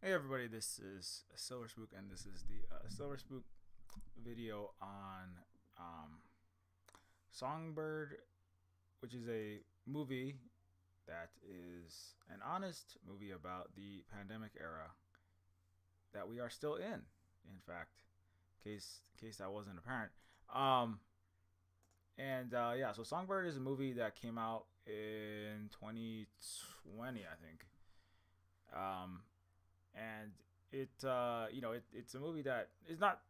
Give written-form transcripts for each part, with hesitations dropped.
Hey everybody, this is Silver Spook, and this is the Silver Spook video on Songbird, which is a movie that is an honest movie about the pandemic era that we are still in fact, in case that wasn't apparent. Um, yeah, so Songbird is a movie that came out in 2020, I think. Um, and it's a movie that is not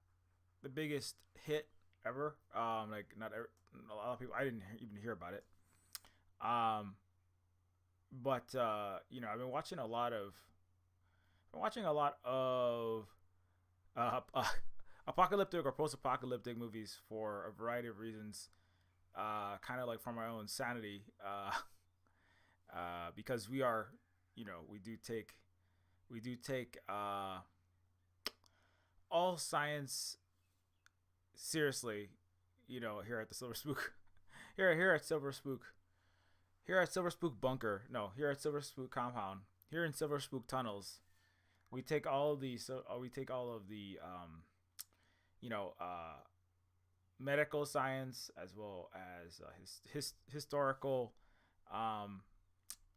the biggest hit ever. Like not a lot of people. I didn't even hear about it. Um, but I've been watching a lot of apocalyptic or post-apocalyptic movies for a variety of reasons. Kind of like for my own sanity. Because we are, we do take all science seriously, here at the Silver Spook, here at Silver Spook, here at Silver Spook Bunker, no, here at Silver Spook Compound, here in Silver Spook Tunnels. We take all of the you know, uh, medical science as well as historical um,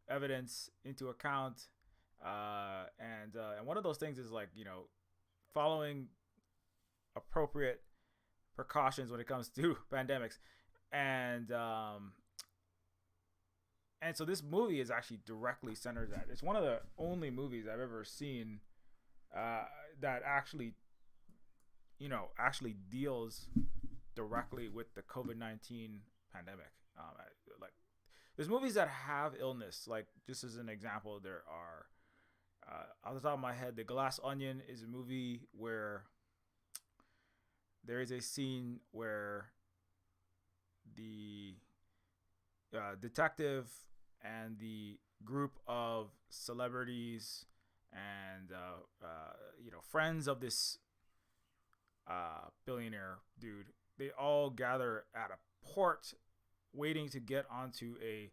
evidence into account. And one of those things is like following appropriate precautions when it comes to pandemics, and um, and so this movie is actually directly centered that. It's one of the only movies I've ever seen that actually deals directly with the COVID-19 pandemic. Like there's movies that have illness. Like just as an example, there are off the top of my head, The Glass Onion is a movie where there is a scene where the detective and the group of celebrities and friends of this billionaire dude, they all gather at a port waiting to get onto a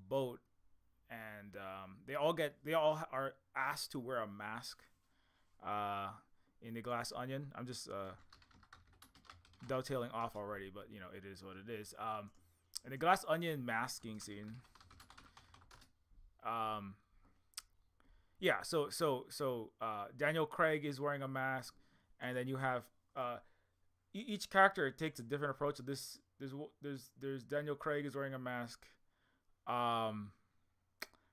boat, and they all are asked to wear a mask in The Glass Onion. I'm just dovetailing off already, but it is what it is. In The Glass Onion masking scene, yeah, so Daniel Craig is wearing a mask, and then you have each character takes a different approach to this. There's Daniel Craig is wearing a mask.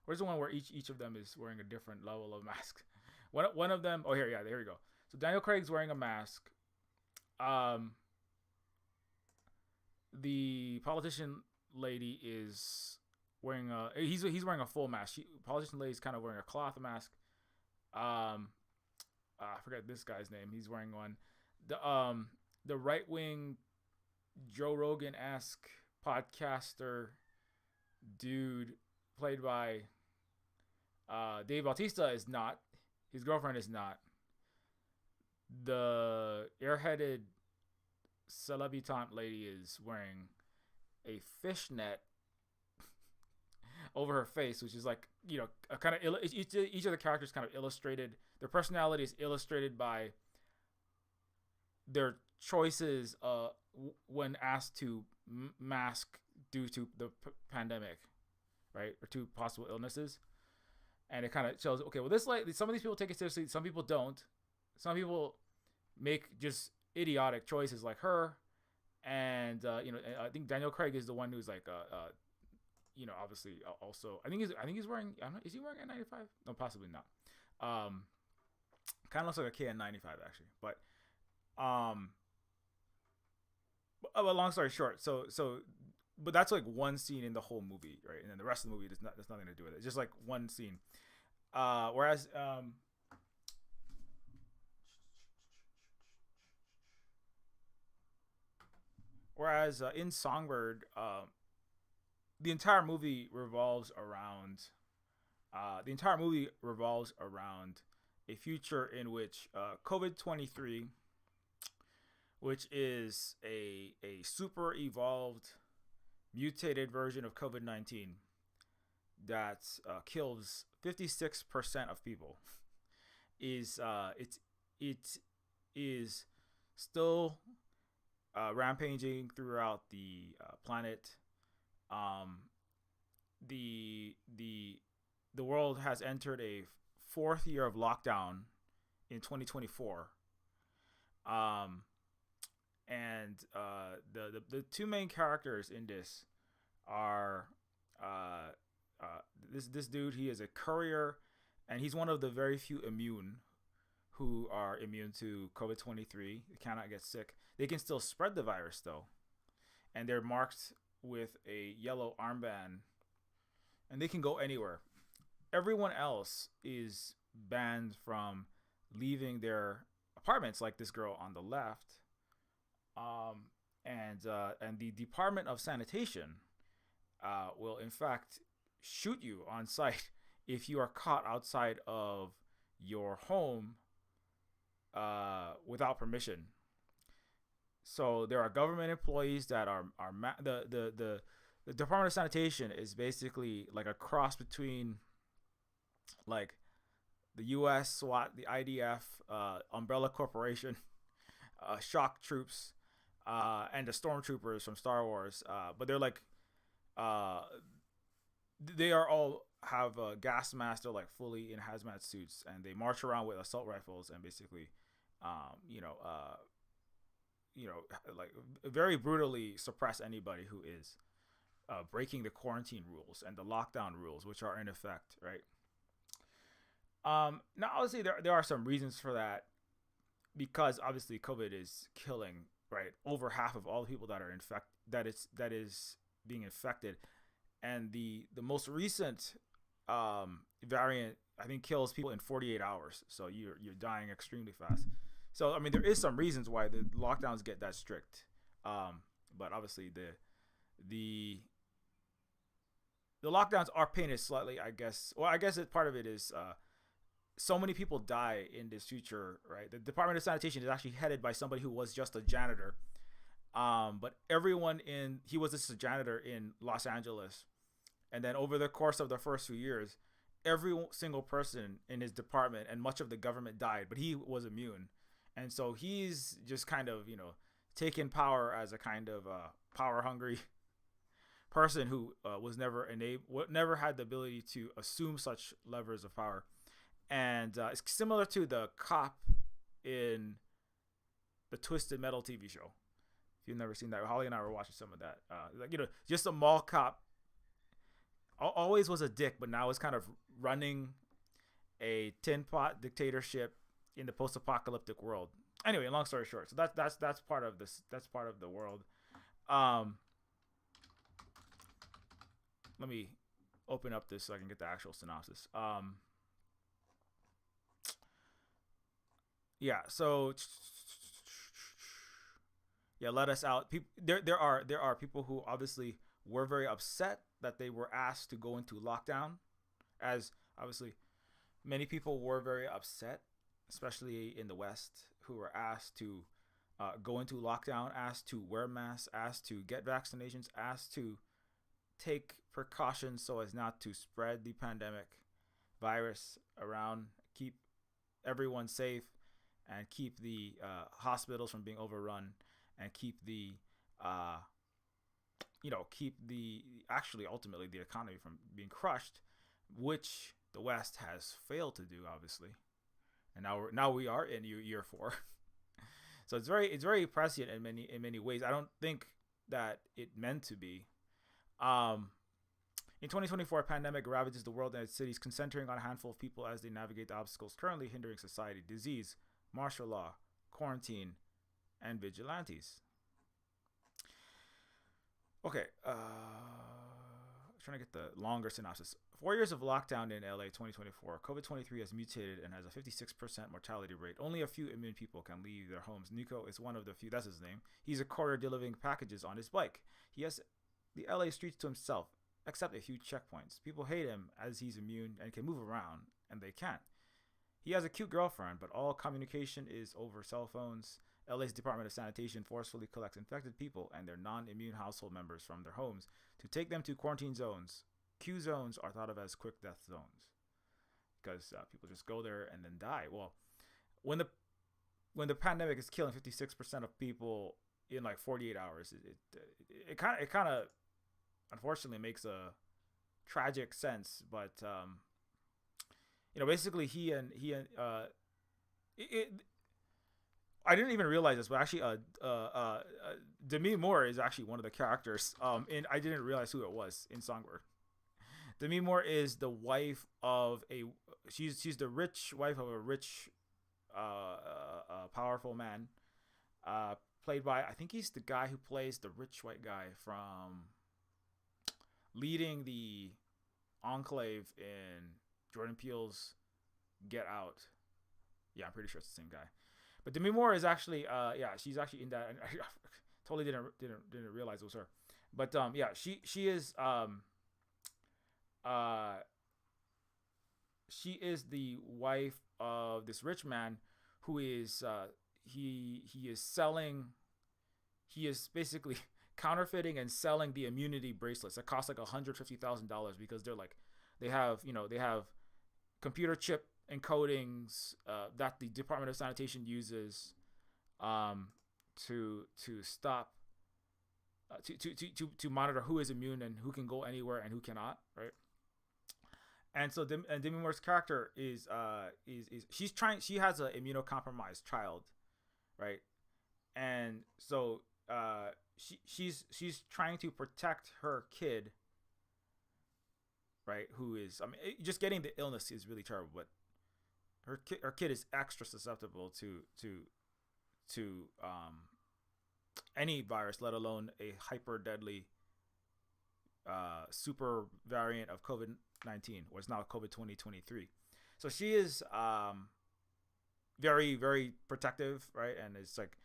Where's the one where each of them is wearing a different level of mask? One of them. Oh, here, yeah, there we go. So Daniel Craig's wearing a mask. The politician lady is wearing he's wearing a full mask. Politician lady's kind of wearing a cloth mask. I forget this guy's name. He's wearing one. The right wing Joe Rogan-esque podcaster dude played by Dave Bautista is not. His girlfriend is not. The airheaded celebutante lady is wearing a fishnet over her face, which is like a kind of each of the characters kind of illustrated. Their personality is illustrated by their choices when asked to mask due to the pandemic, right, or to possible illnesses. And it kind of shows, okay, well, some of these people take it seriously, some people don't. Some people make just idiotic choices like her, and I think Daniel Craig is the one who's like obviously also I think he's wearing, is he wearing N95? No, possibly not. Kind of looks like a KN95 actually, but long story short, but that's like one scene in the whole movie, right? And then the rest of the movie there's nothing to do with it. It's just like one scene. Whereas in Songbird, the entire movie revolves around a future in which COVID-23, which is a super evolved mutated version of COVID-19 that kills 56% of people, is it is still rampaging throughout the planet. Um, the the the world has entered a fourth year of lockdown in 2024. Um, and the two main characters in this are uh, this dude. He is a courier, and he's one of the very few immune who are immune to COVID-23. They cannot get sick. They can still spread the virus though, and they're marked with a yellow armband, and they can go anywhere. Everyone else is banned from leaving their apartments, like this girl on the left. Um, and the Department of Sanitation will in fact shoot you on sight if you are caught outside of your home without permission. So there are government employees that are the Department of Sanitation is basically like a cross between like the U.S. SWAT, the IDF, Umbrella Corporation, shock troops, and the stormtroopers from Star Wars. But they're like, they are all have gas masks. They're like fully in hazmat suits, and they march around with assault rifles and basically, um, you know, uh, like very brutally suppress anybody who is breaking the quarantine rules and the lockdown rules, which are in effect, right? Now obviously there are some reasons for that because obviously COVID is killing right over half of all the people that are that is being infected, and the most recent variant I think kills people in 48 hours. So you're dying extremely fast. So I mean there is some reasons why the lockdowns get that strict, but obviously the the lockdowns are painted slightly, I guess. Well, I guess part of it is so many people die in this future, right? The Department of Sanitation is actually headed by somebody who was just a janitor. But he was just a janitor in Los Angeles. And then over the course of the first few years, every single person in his department and much of the government died, but he was immune. And so he's just kind of, taken power as a kind of power hungry person who was never had the ability to assume such levers of power. And it's similar to the cop in the Twisted Metal TV show. If you've never seen that, Holly and I were watching some of that. Just a mall cop. Always was a dick, but now is kind of running a tin pot dictatorship in the post-apocalyptic world. Anyway, long story short, so that's part of this. That's part of the world. Let me open up this so I can get the actual synopsis. Yeah. So yeah, let us out. There are people who obviously were very upset that they were asked to go into lockdown, as obviously many people were very upset, especially in the West, who were asked to go into lockdown, asked to wear masks, asked to get vaccinations, asked to take precautions so as not to spread the pandemic virus around, keep everyone safe, and keep the hospitals from being overrun, and keep the actually ultimately the economy from being crushed, which the West has failed to do, obviously. And now we are in year 4. So it's very prescient in many ways. I don't think that it meant to be. In 2024, a pandemic ravages the world and its cities, concentering on a handful of people as they navigate the obstacles currently hindering society: disease, martial law, quarantine, and vigilantes. Okay, trying to get the longer synopsis. 4 years of lockdown in LA 2024. COVID-23 has mutated and has a 56% mortality rate. Only a few immune people can leave their homes. Nico is one of the few. That's his name. He's a courier delivering packages on his bike. He has the LA streets to himself, except a few checkpoints. People hate him as he's immune and can move around, and they can't. He has a cute girlfriend, but all communication is over cell phones. LA's Department of Sanitation forcefully collects infected people and their non-immune household members from their homes to take them to quarantine zones. Q zones are thought of as quick death zones. because people just go there and then die. Well, when the when the pandemic is killing 56% of people in like 48 hours, it kind of unfortunately makes a tragic sense. But basically he and it, I didn't even realize this, but actually, Demi Moore is actually one of the characters. And I didn't realize who it was in Songbird. Demi Moore is the wife of a. She's the rich wife of a rich, powerful man. Played by, I think he's the guy who plays the rich white guy from leading the Enclave in Jordan Peele's Get Out. Yeah, I'm pretty sure it's the same guy. But Demi Moore is actually, she's actually in that. And I totally didn't realize it was her. But she is she is the wife of this rich man who is he is basically counterfeiting and selling the immunity bracelets that cost like $150,000 because they have computer chip encodings that the Department of Sanitation uses to stop to monitor who is immune and who can go anywhere and who cannot, right? And so Demi Moore's character is she has an immunocompromised child, right? And so she's trying to protect her kid, right? Who is, I mean, just getting the illness is really terrible, but her kid is extra susceptible to any virus, let alone a hyper deadly super variant of COVID-19, or it's now COVID 2023. So she is very, very protective, right? And it's like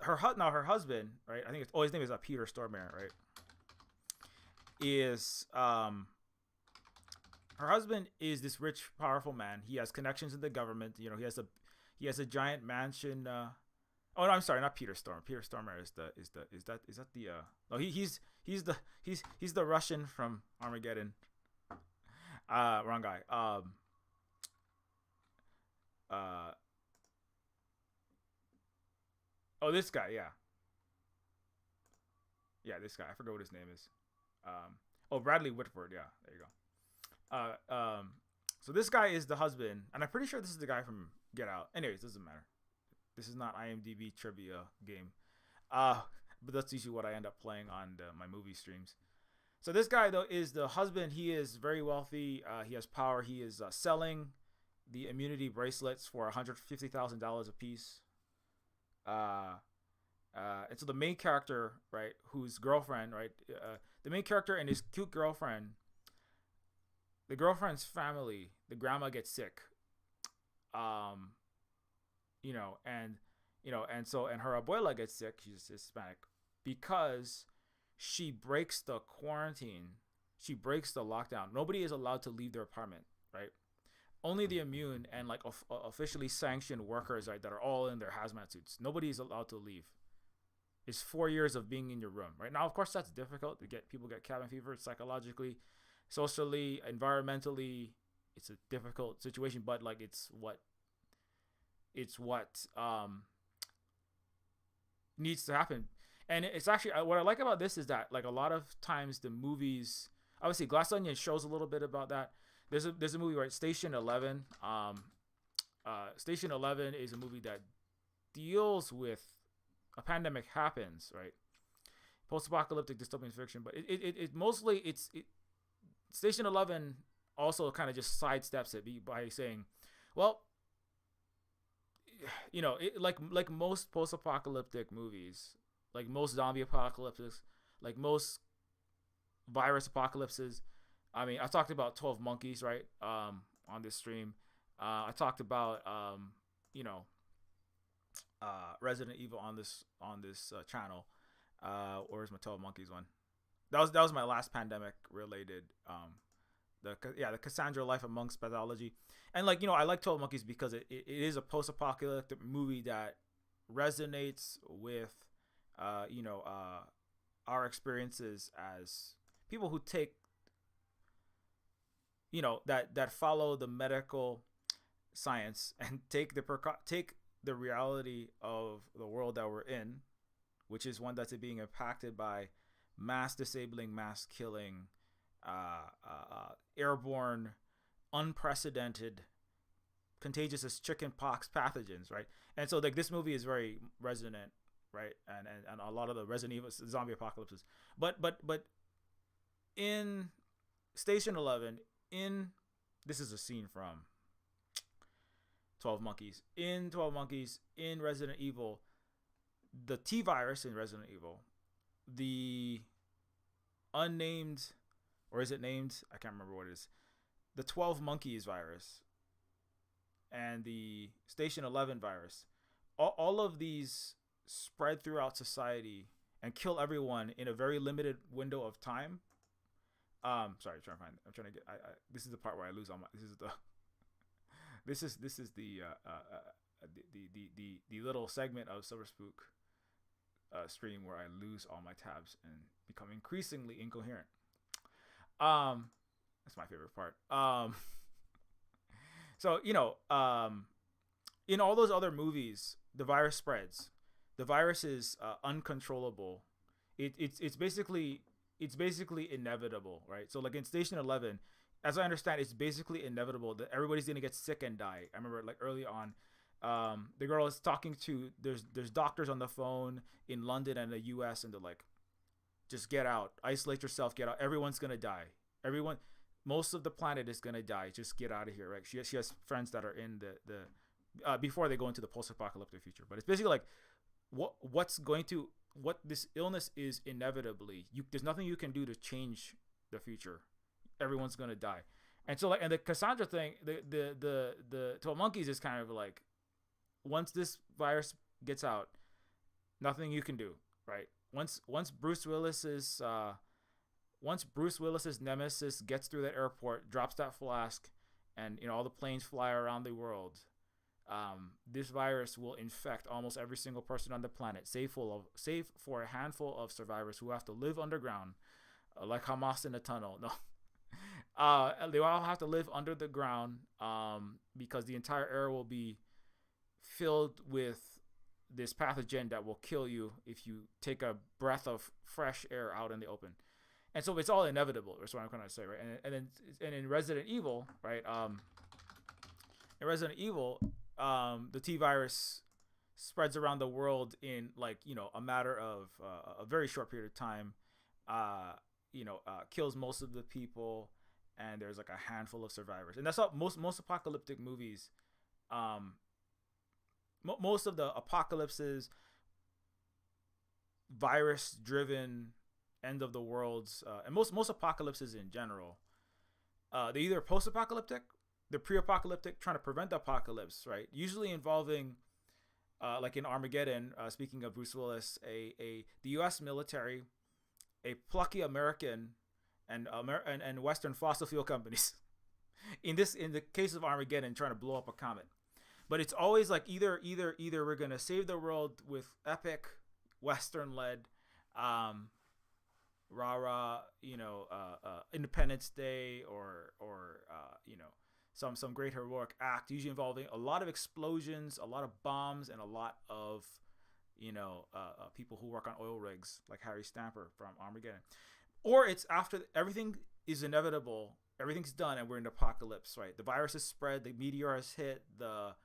her husband, right? I think his name is Peter Stormare, right? Is her husband is this rich, powerful man. He has connections in the government. He has a giant mansion. Oh no, I'm sorry, not Peter Storm. Peter Stormare is that the no, he's the Russian from Armageddon. Wrong guy. Oh, this guy, yeah. Yeah, this guy. I forgot what his name is. Bradley Whitford. Yeah, there you go. So this guy is the husband, and I'm pretty sure this is the guy from Get Out. Anyways, doesn't matter. This is not IMDb trivia game. But that's usually what I end up playing on my movie streams. So this guy, though, is the husband. He is very wealthy. He has power. He is selling the immunity bracelets for $150,000 a piece. And so the main character, right, whose girlfriend, right, the main character and his cute girlfriend, the girlfriend's family, the grandma gets sick. And her abuela gets sick. She's Hispanic because she breaks the quarantine. She breaks the lockdown. Nobody is allowed to leave their apartment, right? Only the immune and like officially sanctioned workers, right, that are all in their hazmat suits. Nobody is allowed to leave. It's 4 years of being in your room, right? Now, of course, that's difficult to get. People get cabin fever psychologically, socially, environmentally. It's a difficult situation, but like it's what needs to happen. And it's actually what I like about this is that like a lot of times the movies, obviously Glass Onion shows a little bit about that. There's a movie, right, Station 11. Station 11 is a movie that deals with a pandemic happens, right? Post-apocalyptic dystopian fiction, but it mostly Station 11 also kind of just sidesteps it by saying, well, like most post-apocalyptic movies, like most zombie apocalypses, like most virus apocalypses. I mean, I talked about 12 Monkeys, right? On this stream, I talked about Resident Evil on this channel. Where's my 12 Monkeys one? That was my last pandemic related. The Cassandra Life Amongst Pathology. And I like 12 Monkeys because it is a post-apocalyptic movie that resonates with our experiences as people who take that follow the medical science and take the reality of the world that we're in, which is one that's being impacted by mass disabling, mass killing, airborne, unprecedented, contagious as chicken pox pathogens, right? And so like this movie is very resonant, right? And a lot of the Resident Evil zombie apocalypses, but in Station 11, in this is a scene from 12 Monkeys. In 12 Monkeys, in Resident Evil, the T virus in Resident Evil, the unnamed, or is it named? I can't remember what it is. The 12 Monkeys virus and the Station 11 virus, all of these spread throughout society and kill everyone in a very limited window of time. Sorry, I'm trying to get. This is the part where I lose all my. This is the little segment of Silver Spook stream where I lose all my tabs and become increasingly incoherent. That's my favorite part. So in all those other movies, the virus spreads. The virus is uncontrollable. It's basically inevitable, right? So like in Station 11, as I understand, it's basically inevitable that everybody's gonna get sick and die. I remember like early on, the girl is talking to there's doctors on the phone in London and the US, and they're like, just get out, isolate yourself, get out. Everyone's gonna die. Most of the planet is gonna die. Just get out of here, right? She has friends that are in the before they go into the post-apocalyptic future. But it's basically like what this illness is inevitably. There's nothing you can do to change the future. Everyone's gonna die. And so like, and the Cassandra thing, the 12 Monkeys is kind of like, once this virus gets out, nothing you can do, right? Once Bruce Willis's nemesis gets through that airport, drops that flask, and all the planes fly around the world, this virus will infect almost every single person on the planet, save for a handful of survivors who have to live underground, like Hamas in a tunnel. No, they all have to live under the ground, because the entire air will be filled with this pathogen that will kill you if you take a breath of fresh air out in the open. And so it's all inevitable. That's what I'm trying to say, right? And in Resident Evil, right? In Resident Evil, the T virus spreads around the world in like a matter of a very short period of time. Kills most of the people, and there's like a handful of survivors. And that's how most apocalyptic movies. Most of the apocalypses, virus-driven end of the worlds, and most apocalypses in general, they're either post-apocalyptic, they're pre-apocalyptic, trying to prevent the apocalypse, right? Usually involving, like in Armageddon, speaking of Bruce Willis, the U.S. military, a plucky American, and Western fossil fuel companies. in the case of Armageddon, trying to blow up a comet. But it's always like either we're gonna save the world with epic Western-led, rah-rah, Independence Day, or some great heroic act, usually involving a lot of explosions, a lot of bombs, and a lot of people who work on oil rigs, like Harry Stamper from Armageddon. Or it's after everything is inevitable, everything's done, and we're in the apocalypse, right? The virus is spread, the meteor has hit, the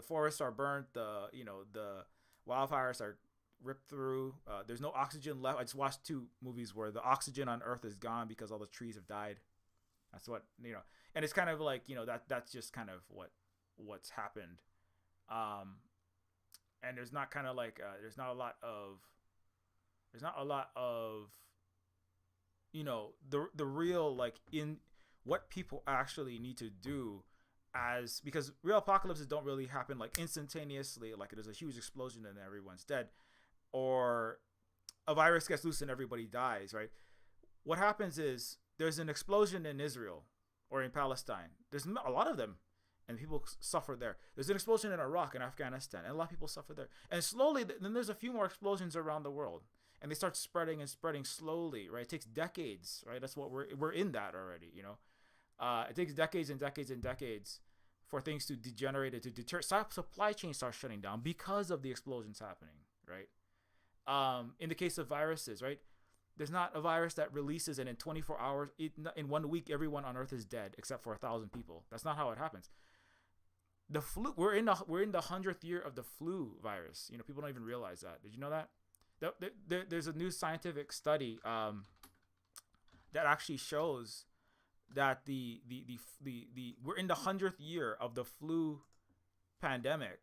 forests are burnt, the wildfires are ripped through. There's no oxygen left. I just watched 2 movies where the oxygen on Earth is gone because all the trees have died. That's what and it's kind of like that's just kind of what's happened. And there's not kind of like there's not a lot of the real like in what people actually need to do, because real apocalypses don't really happen like instantaneously, like there's a huge explosion and everyone's dead, or a virus gets loose and everybody dies, right? What happens is there's an explosion in Israel or in Palestine. There's a lot of them, and people suffer there. There's an explosion in Iraq and Afghanistan, and a lot of people suffer there. And slowly, then there's a few more explosions around the world. and they start spreading and spreading slowly, right? It takes decades, right? That's what we're in that already, you know. It takes decades and decades and decades for things to degenerate, to deter. Supply chains start shutting down because of the explosions happening, right? In the case of viruses, right? There's not a virus that releases and in 24 hours, in 1 week, everyone on Earth is dead except for 1,000 people. That's not how it happens. The flu, we're in the 100th year of the flu virus. You know, people don't even realize that. Did you know that? There's a new scientific study that actually shows that the we're in the 100th year of the flu pandemic,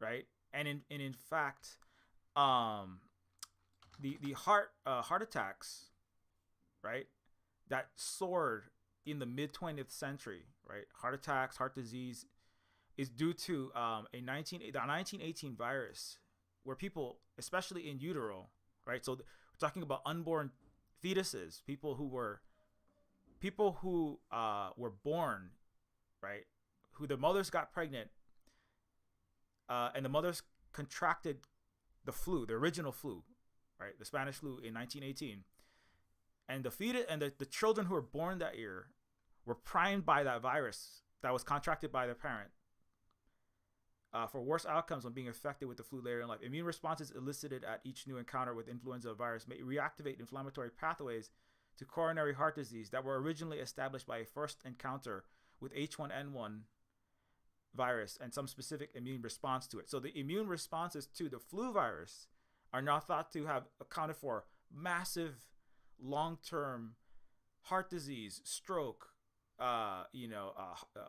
right? And in fact, the heart attacks, right, that soared in the mid 20th century, right? Heart attacks, heart disease, is due to the 1918 virus, where people, especially in utero, right? So we're talking about unborn fetuses, people who were born, right? Who the mothers got pregnant, and the mothers contracted the flu, the original flu, right? The Spanish flu in 1918. And the fetus and the children who were born that year were primed by that virus that was contracted by their parent, for worse outcomes when being infected with the flu later in life. Immune responses elicited at each new encounter with influenza virus may reactivate inflammatory pathways to coronary heart disease that were originally established by a first encounter with H1N1 virus and some specific immune response to it. So the immune responses to the flu virus are now thought to have accounted for massive long-term heart disease, stroke,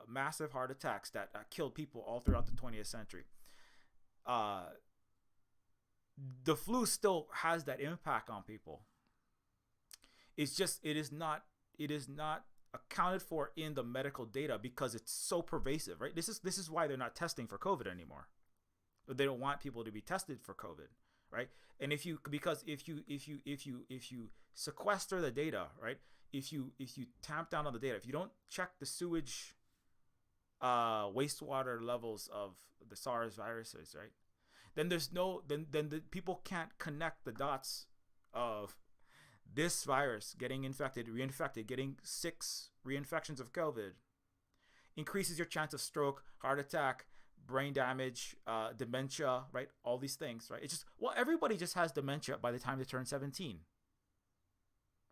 massive heart attacks that killed people all throughout the 20th century. The flu still has that impact on people. It's just it is not accounted for in the medical data because it's so pervasive, right? This is why they're not testing for COVID anymore. They don't want people to be tested for COVID, right? And if you sequester the data, right? If you tamp down on the data, if you don't check the sewage, wastewater levels of the SARS viruses, right? Then the people can't connect the dots of this virus getting infected, reinfected, getting 6 reinfections of COVID increases your chance of stroke, heart attack, brain damage, dementia, right? All these things, right? It's just, well, everybody just has dementia by the time they turn 17,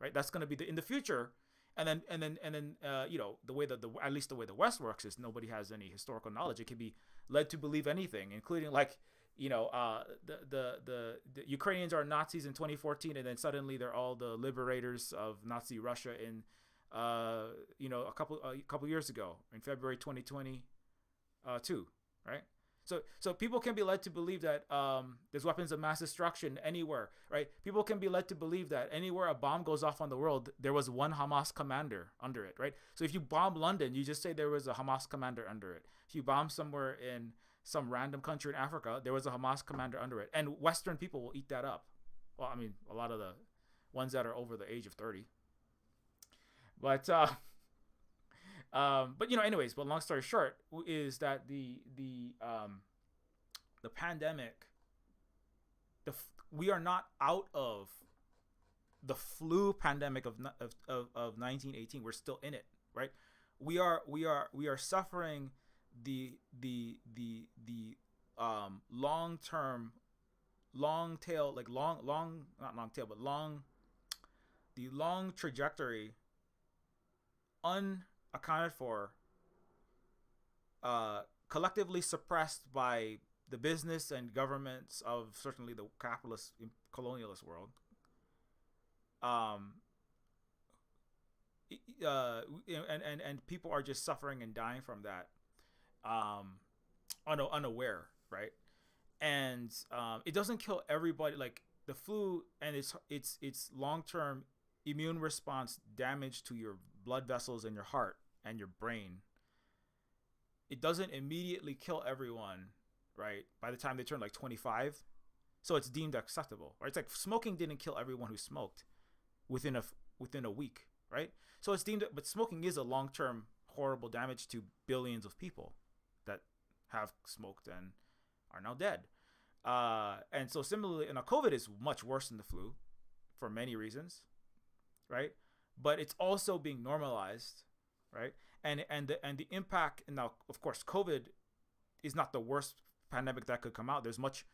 right? That's going to be in the future. And then, the way that at least the way the West works is nobody has any historical knowledge. It can be led to believe anything, including like, the Ukrainians are Nazis in 2014, and then suddenly they're all the liberators of Nazi Russia in, a couple years ago in February 2022, right? So people can be led to believe that there's weapons of mass destruction anywhere, right? People can be led to believe that anywhere a bomb goes off on the world, there was one Hamas commander under it, right? So if you bomb London, you just say there was a Hamas commander under it. If you bomb somewhere in some random country in Africa, there was a Hamas commander under it. And Western people will eat that up. Well, I mean, a lot of the ones that are over the age of 30. But anyways, but long story short is that the pandemic, we are not out of the flu pandemic of 1918. We're still in it, right? We are suffering the long trajectory unaccounted for, collectively suppressed by the business and governments of certainly the capitalist colonialist world, and people are just suffering and dying from that, unaware, right? And it doesn't kill everybody. Like the flu and its long-term immune response damage to your blood vessels and your heart and your brain, it doesn't immediately kill everyone, right? By the time they turn like 25, so it's deemed acceptable, right? It's like smoking didn't kill everyone who smoked within a week, right? So it's deemed, but smoking is a long-term horrible damage to billions of people that have smoked and are now dead. And so similarly, and COVID is much worse than the flu for many reasons, right? But it's also being normalized, right? And the impact, and now of course COVID is not the worst pandemic that could come out. There's much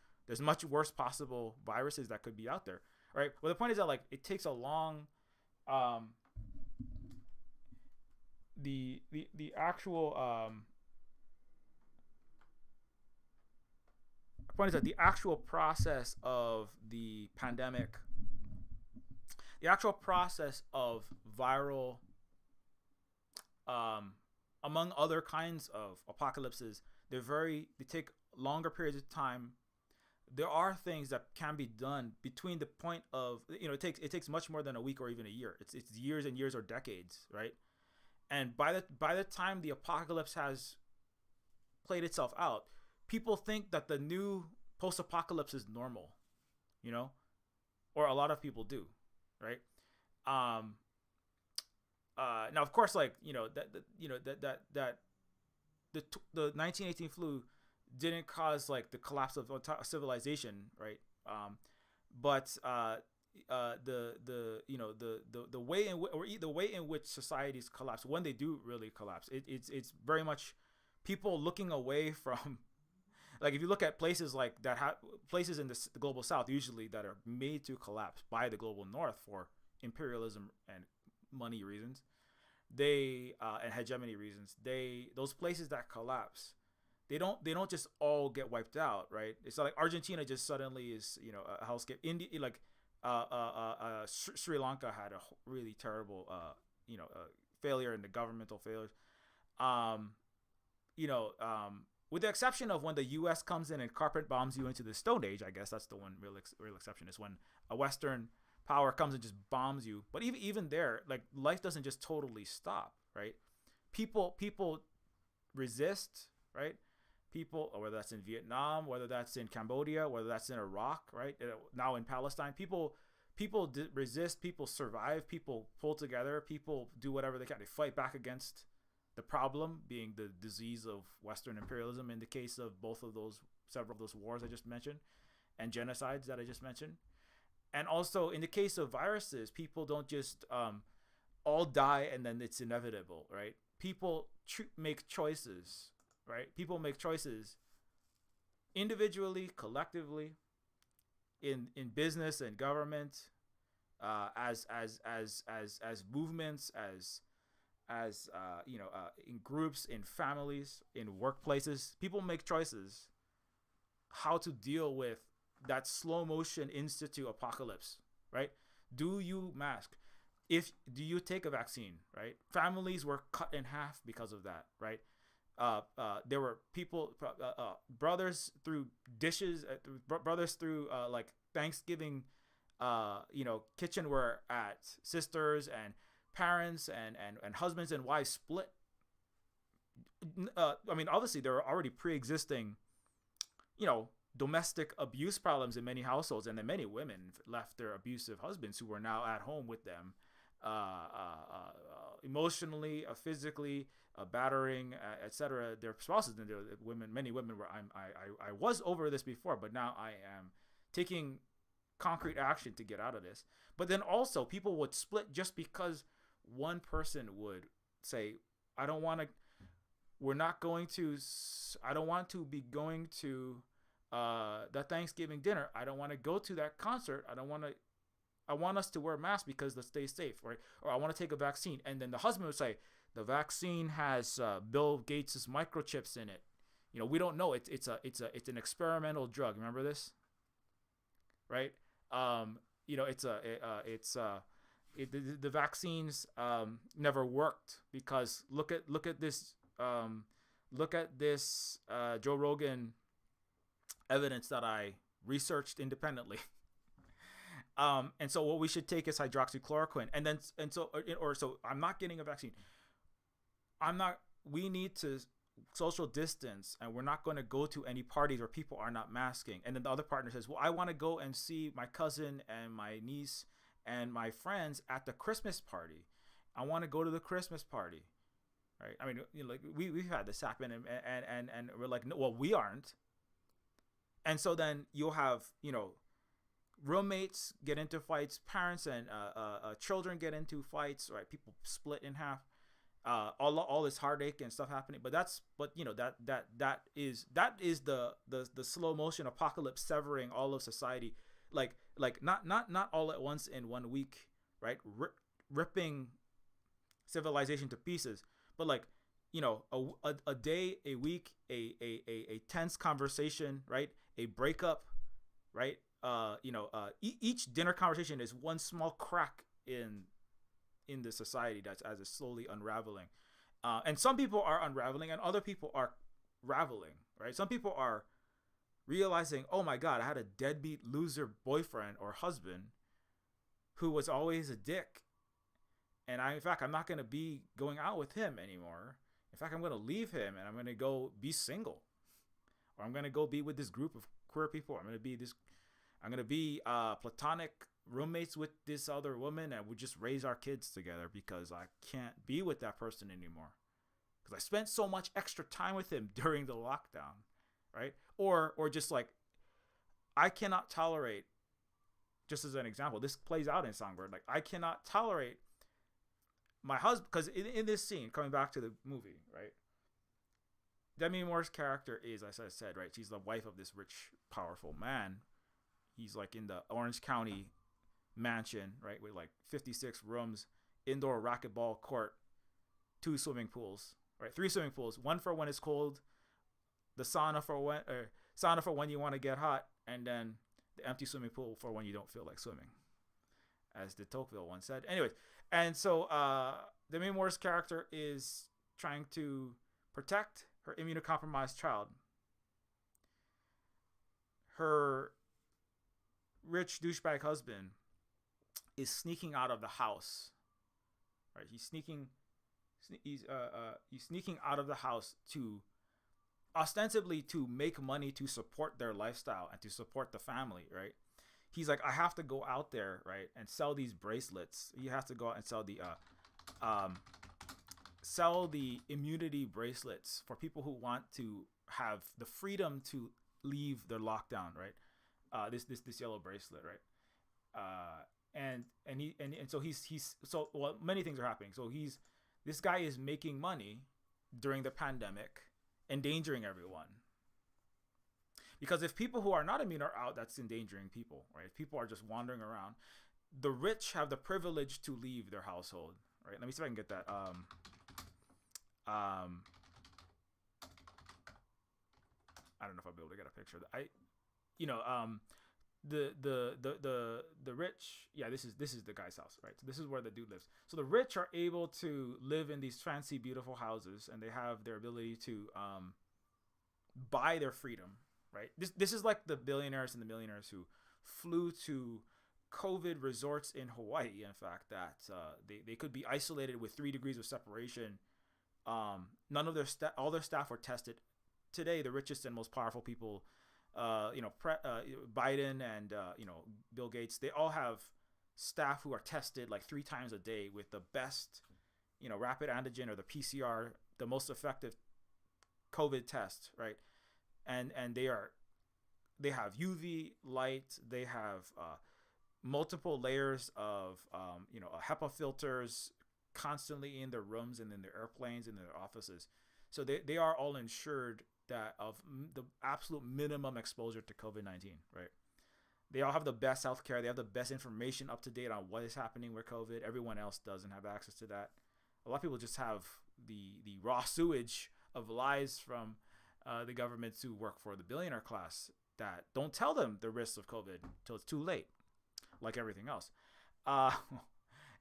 worse possible viruses that could be out there, right? Well, the point is that like it takes a long the actual point is that the actual process of the pandemic, the actual process of viral, among other kinds of apocalypses, they take longer periods of time. There are things that can be done between the point of, it takes much more than a week or even a year. It's years and years or decades, right? And by the time the apocalypse has played itself out, people think that the new post-apocalypse is normal, or a lot of people do, right? Now of course, like that the 1918 flu didn't cause like the collapse of civilization, right? But the way in which societies collapse, when they do really collapse, it's very much people looking away from, like if you look at places like that, places in the global south usually that are made to collapse by the global north for imperialism and money reasons, and hegemony reasons, those places that collapse, they don't just all get wiped out, right? It's not like Argentina just suddenly is a hellscape. India, like Sri Lanka had a really terrible failure in the governmental failures. With the exception of when the U.S. comes in and carpet bombs you into the Stone Age, I guess that's the one real exception, is when a Western power comes and just bombs you. But even there, like life doesn't just totally stop, right? People resist, right? People, whether that's in Vietnam, whether that's in Cambodia, whether that's in Iraq, right? Now in Palestine, people resist, people survive, people pull together, people do whatever they can. They fight back against the problem, being the disease of Western imperialism in the case of several of those wars I just mentioned, and genocides that I just mentioned. And also in the case of viruses, people don't just all die and then it's inevitable, right? People make choices, right? People make choices individually, collectively, in business and government, as movements, in groups, in families, in workplaces. People make choices how to deal with that slow motion institute apocalypse, right? Do you mask? Do you take a vaccine, right? Families were cut in half because of that, right? There were people, brothers through dishes, brothers through like Thanksgiving, kitchenware at sisters, and parents and husbands and wives split. Obviously there were already pre-existing, domestic abuse problems in many households, and then many women left their abusive husbands who were now at home with them, emotionally, physically, battering, etc. their spouses. And many women were. I was over this before, but now I am taking concrete action to get out of this. But then also people would split just because one person would say, I don't want to be going to that Thanksgiving dinner. I don't want to go to that concert. I want us to wear masks because let's stay safe, right? Or I want to take a vaccine. And then the husband would say, the vaccine has Bill Gates's microchips in it. We don't know. It's an experimental drug. Remember this, right? The vaccines never worked because look at this Joe Rogan evidence that I researched independently. And so what we should take is hydroxychloroquine, so I'm not getting a vaccine. We need to social distance, and we're not going to go to any parties where people are not masking. And then the other partner says, well, I want to go and see my cousin and my niece and my friends at the Christmas party. I want to go to the Christmas party, right? I mean, we've had this happen, and we're like, no, well, we aren't. And so then you'll have, roommates get into fights, parents and children get into fights, right? People split in half. All this heartache and stuff happening, but that is the slow motion apocalypse severing all of society, like not all at once in 1 week, right? Ripping civilization to pieces, but like, a day, a week, a tense conversation, right? A breakup, right? Each dinner conversation is one small crack in the society that's as it's slowly unraveling. And some people are unraveling and other people are raveling, right? Some people are realizing, oh my God, I had a deadbeat loser boyfriend or husband who was always a dick. And in fact, I'm not going to be going out with him anymore. In fact, I'm going to leave him and I'm going to go be single. Or I'm going to go be with this group of queer people. I'm going to be platonic roommates with this other woman, and we just raise our kids together because I can't be with that person anymore because I spent so much extra time with him during the lockdown, right? Or just like, I cannot tolerate, just as an example, this plays out in Songbird, like I cannot tolerate my husband, because in this scene, coming back to the movie, right, Demi Moore's character is, as I said, right, she's the wife of this rich, powerful man. He's like in the Orange County mansion, right, with like 56 rooms, indoor racquetball court, 2 swimming pools, right, 3 swimming pools, one for when it's cold, the sauna for when you want to get hot, and then the empty swimming pool for when you don't feel like swimming, as de Tocqueville once said. Anyways, and so Demi Moore's character is trying to protect her immunocompromised child. Her rich douchebag husband is sneaking out of the house, right? He's sneaking out of the house to ostensibly to make money to support their lifestyle and to support the family, right? He's like, I have to go out there, right, and sell these bracelets. You have to go out and sell the immunity bracelets for people who want to have the freedom to leave their lockdown, right? This yellow bracelet, right? And many things are happening. So this guy is making money during the pandemic, endangering everyone. Because if people who are not immune are out, that's endangering people, right? If people are just wandering around, the rich have the privilege to leave their household, right? Let me see if I can get that. I don't know if I'll be able to get a picture of that. The rich, yeah, this is the guy's house, right? So this is where the dude lives. So the rich are able to live in these fancy, beautiful houses, and they have their ability to buy their freedom, right? This is like the billionaires and the millionaires who flew to COVID resorts in Hawaii. In fact, that they could be isolated with 3 degrees of separation. None of all their staff were tested. Today, the richest and most powerful people, Biden and Bill Gates, they all have staff who are tested like 3 times a day with the best, rapid antigen or the PCR, the most effective COVID test, right? And they have UV light, they have multiple layers of HEPA filters constantly in their rooms and in their airplanes and in their offices. So they are all insured that of the absolute minimum exposure to COVID-19, right? They all have the best healthcare. They have the best information up to date on what is happening with COVID. Everyone else doesn't have access to that. A lot of people just have the raw sewage of lies from the governments who work for the billionaire class that don't tell them the risks of COVID until it's too late, like everything else.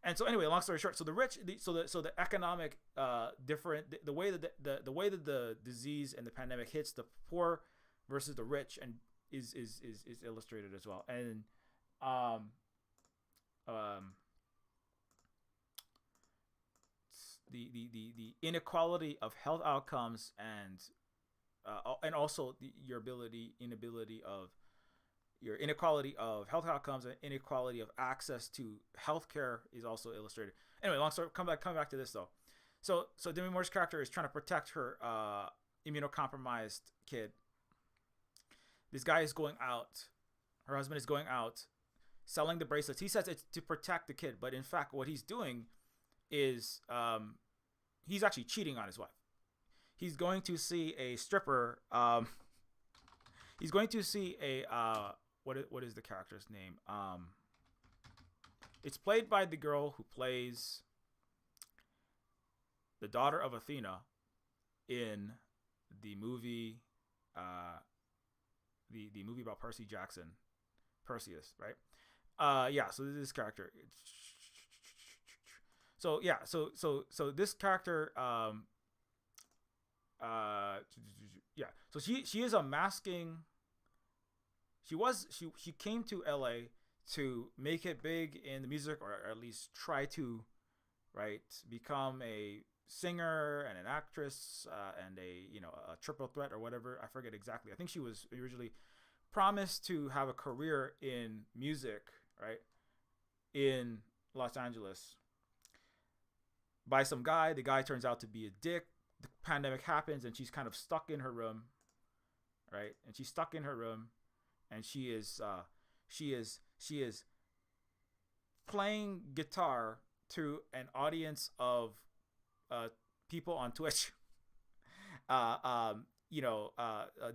And so anyway, long story short, so the rich, so the economic the way that the disease and the pandemic hits the poor versus the rich and is illustrated as well. And the inequality of health outcomes and also your inequality of health outcomes and inequality of access to healthcare is also illustrated. Anyway, long story. Come back to this though. So Demi Moore's character is trying to protect her immunocompromised kid. this guy is going out. Her husband is going out selling the bracelets. He says it's to protect the kid, but in fact, what he's doing is he's actually cheating on his wife. He's going to see a stripper. He's going to see a what is the character's name? It's played by the girl who plays the daughter of Athena in the movie, the movie about Percy Jackson, Perseus, right? Yeah. So this character. So yeah. So this character. Yeah. So she is a masking. She came to LA to make it big in the music, or at least try to, right, become a singer and an actress and a triple threat or whatever. I forget exactly. I think she was originally promised to have a career in music, right, in Los Angeles by some guy. The guy turns out to be a dick. The pandemic happens and she's kind of stuck in her room, right? And she's stuck in her room, and she is playing guitar to an audience of people on Twitch,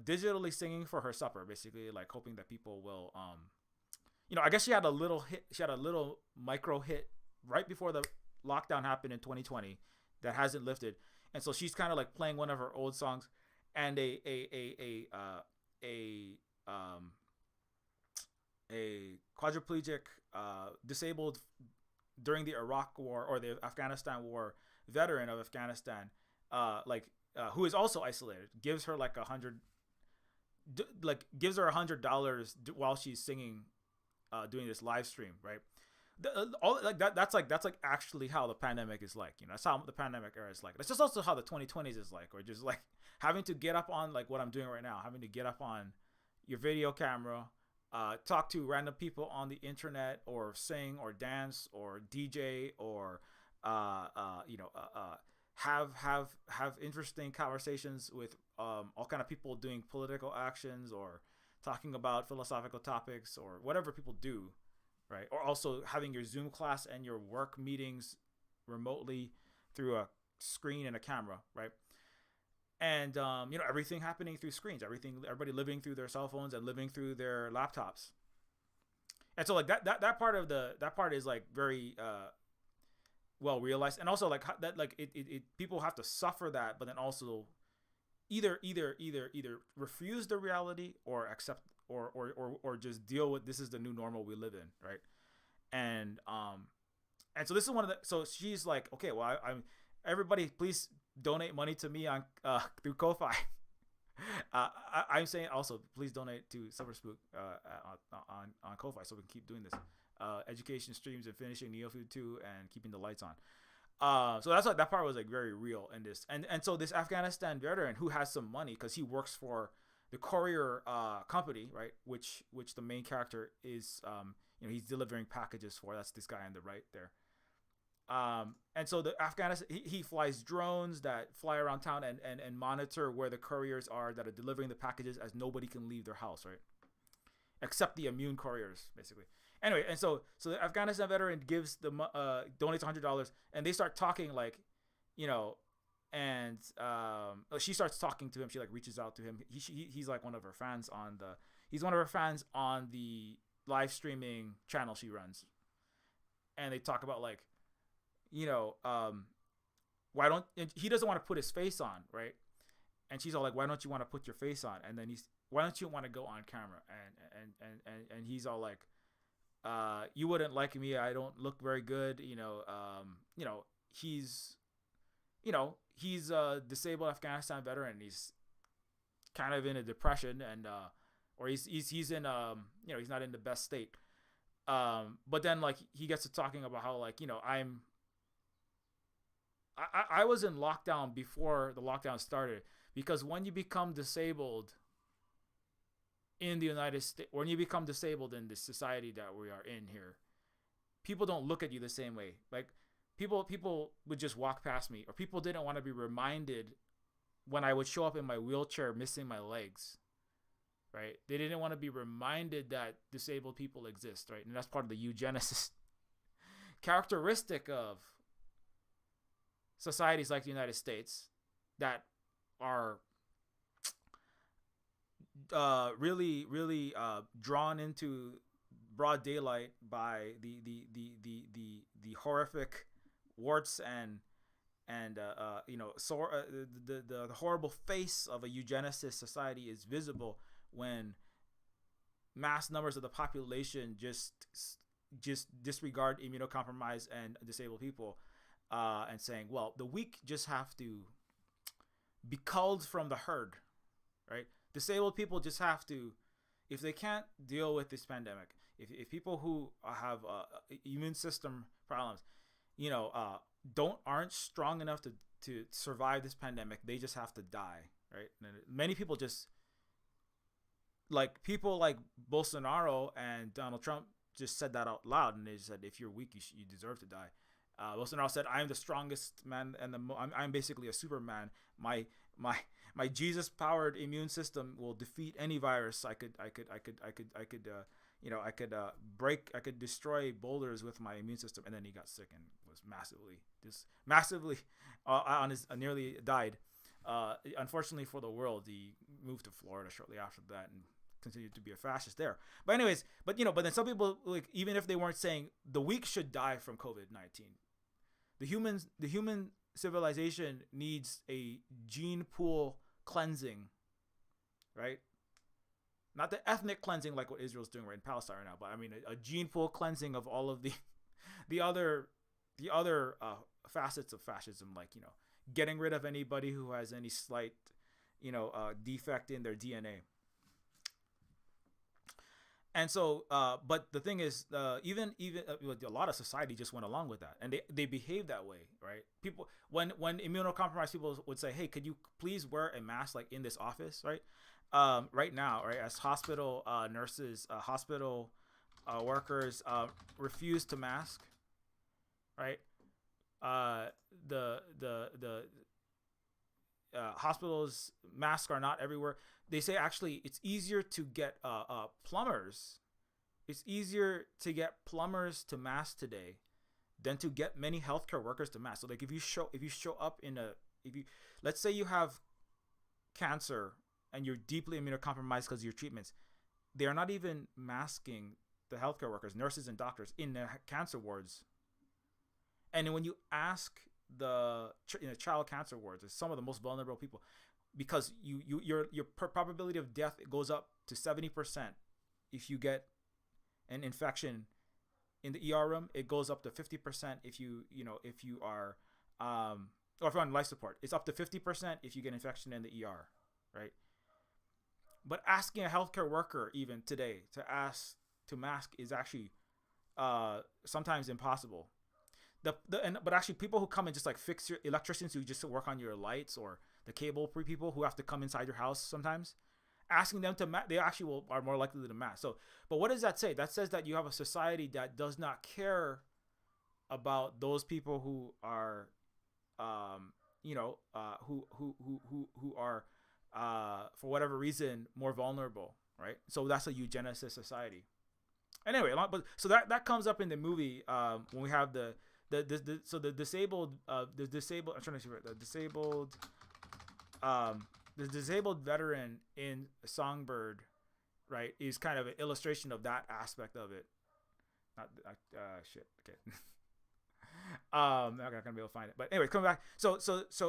digitally singing for her supper, basically, like hoping that people will, I guess she had a little hit. She had a little micro hit right before the lockdown happened in 2020 that hasn't lifted, and so she's kind of like playing one of her old songs, and a quadriplegic, disabled during the Iraq War or the Afghanistan War veteran of Afghanistan, who is also isolated, gives her like $100 while she's singing, doing this live stream, right? That's actually how the pandemic is like. That's how the pandemic era is like. That's just also how the 2020s is like, or just like having to get up on like what I'm doing right now, having to get up on your video camera, talk to random people on the internet, or sing or dance or DJ, or have interesting conversations with all kind of people doing political actions, or talking about philosophical topics, or whatever people do, right? Or also having your Zoom class and your work meetings remotely through a screen and a camera, right? And everything happening through screens, everybody living through their cell phones and living through their laptops. And so like that part is like very well realized, and also like that, like it people have to suffer that, but then also either refuse the reality or accept, or just deal with, this is the new normal we live in, right? And so this is one of the, so she's like, okay, well, I'm everybody please donate money to me on through Ko-Fi. I'm saying also please donate to Cyberspook on Ko-Fi, so we can keep doing this education streams and finishing Neofeud 2 and keeping the lights on. So that's like, that part was like very real in this, and so this Afghanistan veteran who has some money because he works for the courier company, right, which the main character is, he's delivering packages for. That's this guy on the right there. And so the Afghanistan, he flies drones that fly around town and monitor where the couriers are that are delivering the packages, as nobody can leave their house, right? Except the immune couriers, basically. Anyway, and so the Afghanistan veteran gives donates $100, and they start talking like, and she starts talking to him. She like reaches out to him. He's like one of her fans on the live streaming channel she runs, and they talk about like, why don't, he doesn't want to put his face on, right? And she's all like, why don't you want to put your face on? And then why don't you want to go on camera? And he's all like, you wouldn't like me. I don't look very good. He's a disabled Afghanistan veteran. He's kind of in a depression, and or he's in he's not in the best state. But then like he gets to talking about how like, I was in lockdown before the lockdown started, because when you become disabled in the United States, when you become disabled in this society that we are in here, people don't look at you the same way. Like people would just walk past me, or people didn't want to be reminded when I would show up in my wheelchair missing my legs, right? They didn't want to be reminded that disabled people exist, right? And that's part of the eugenicist characteristic of societies like the United States that are really drawn into broad daylight by the horrific warts and the horrible face of a eugenicist society is visible when mass numbers of the population just disregard immunocompromised and disabled people, and saying, well, the weak just have to be culled from the herd, right? Disabled people just have to, if they can't deal with this pandemic, if people who have immune system problems, aren't strong enough to survive this pandemic, they just have to die, right? And many people just, like people like Bolsonaro and Donald Trump just said that out loud, and they said, if you're weak, you deserve to die. Bolsonaro said, "I am the strongest man, and I'm basically a Superman. My Jesus-powered immune system will defeat any virus. I could destroy boulders with my immune system." And then he got sick and was massively nearly died. Unfortunately for the world, he moved to Florida shortly after that and continued to be a fascist there. But anyways, but then some people, like, even if they weren't saying the weak should die from COVID-19, the human civilization needs a gene pool cleansing, right? Not the ethnic cleansing like what Israel's doing right in Palestine right now, but I mean a gene pool cleansing of all of the other facets of fascism, like, getting rid of anybody who has any slight defect in their DNA. And so, but the thing is, even a lot of society just went along with that, and they behave that way, right? People, when immunocompromised people would say, "Hey, could you please wear a mask, like in this office," right? Right now, right, as hospital nurses, hospital workers refuse to mask, right? The hospitals, masks are not everywhere. They say actually it's easier to get plumbers. It's easier to get plumbers to mask today than to get many healthcare workers to mask. So like if you show up let's say you have cancer and you're deeply immunocompromised because of your treatments, they are not even masking the healthcare workers, nurses and doctors in the cancer wards. And when you ask the child cancer wards, it's some of the most vulnerable people, because your probability of death goes up to 70% if you get an infection in the ER room. It goes up to 50% if you are or if you're on life support. It's up to 50% if you get infection in the ER, right? But asking a healthcare worker even today to mask is actually sometimes impossible. But actually, people who come and just like fix your electricians who just work on your lights, or the cable people who have to come inside your house sometimes, asking them to they actually are more likely to mask. So, but what does that say? That says that you have a society that does not care about those people who are, who are, for whatever reason, more vulnerable, right? So that's a eugenicist society. Anyway, but so that comes up in the movie when we have the disabled veteran in Songbird, right, is kind of an illustration of that aspect of it. Not shit. Okay. I'm not gonna be able to find it, but anyway, coming back. So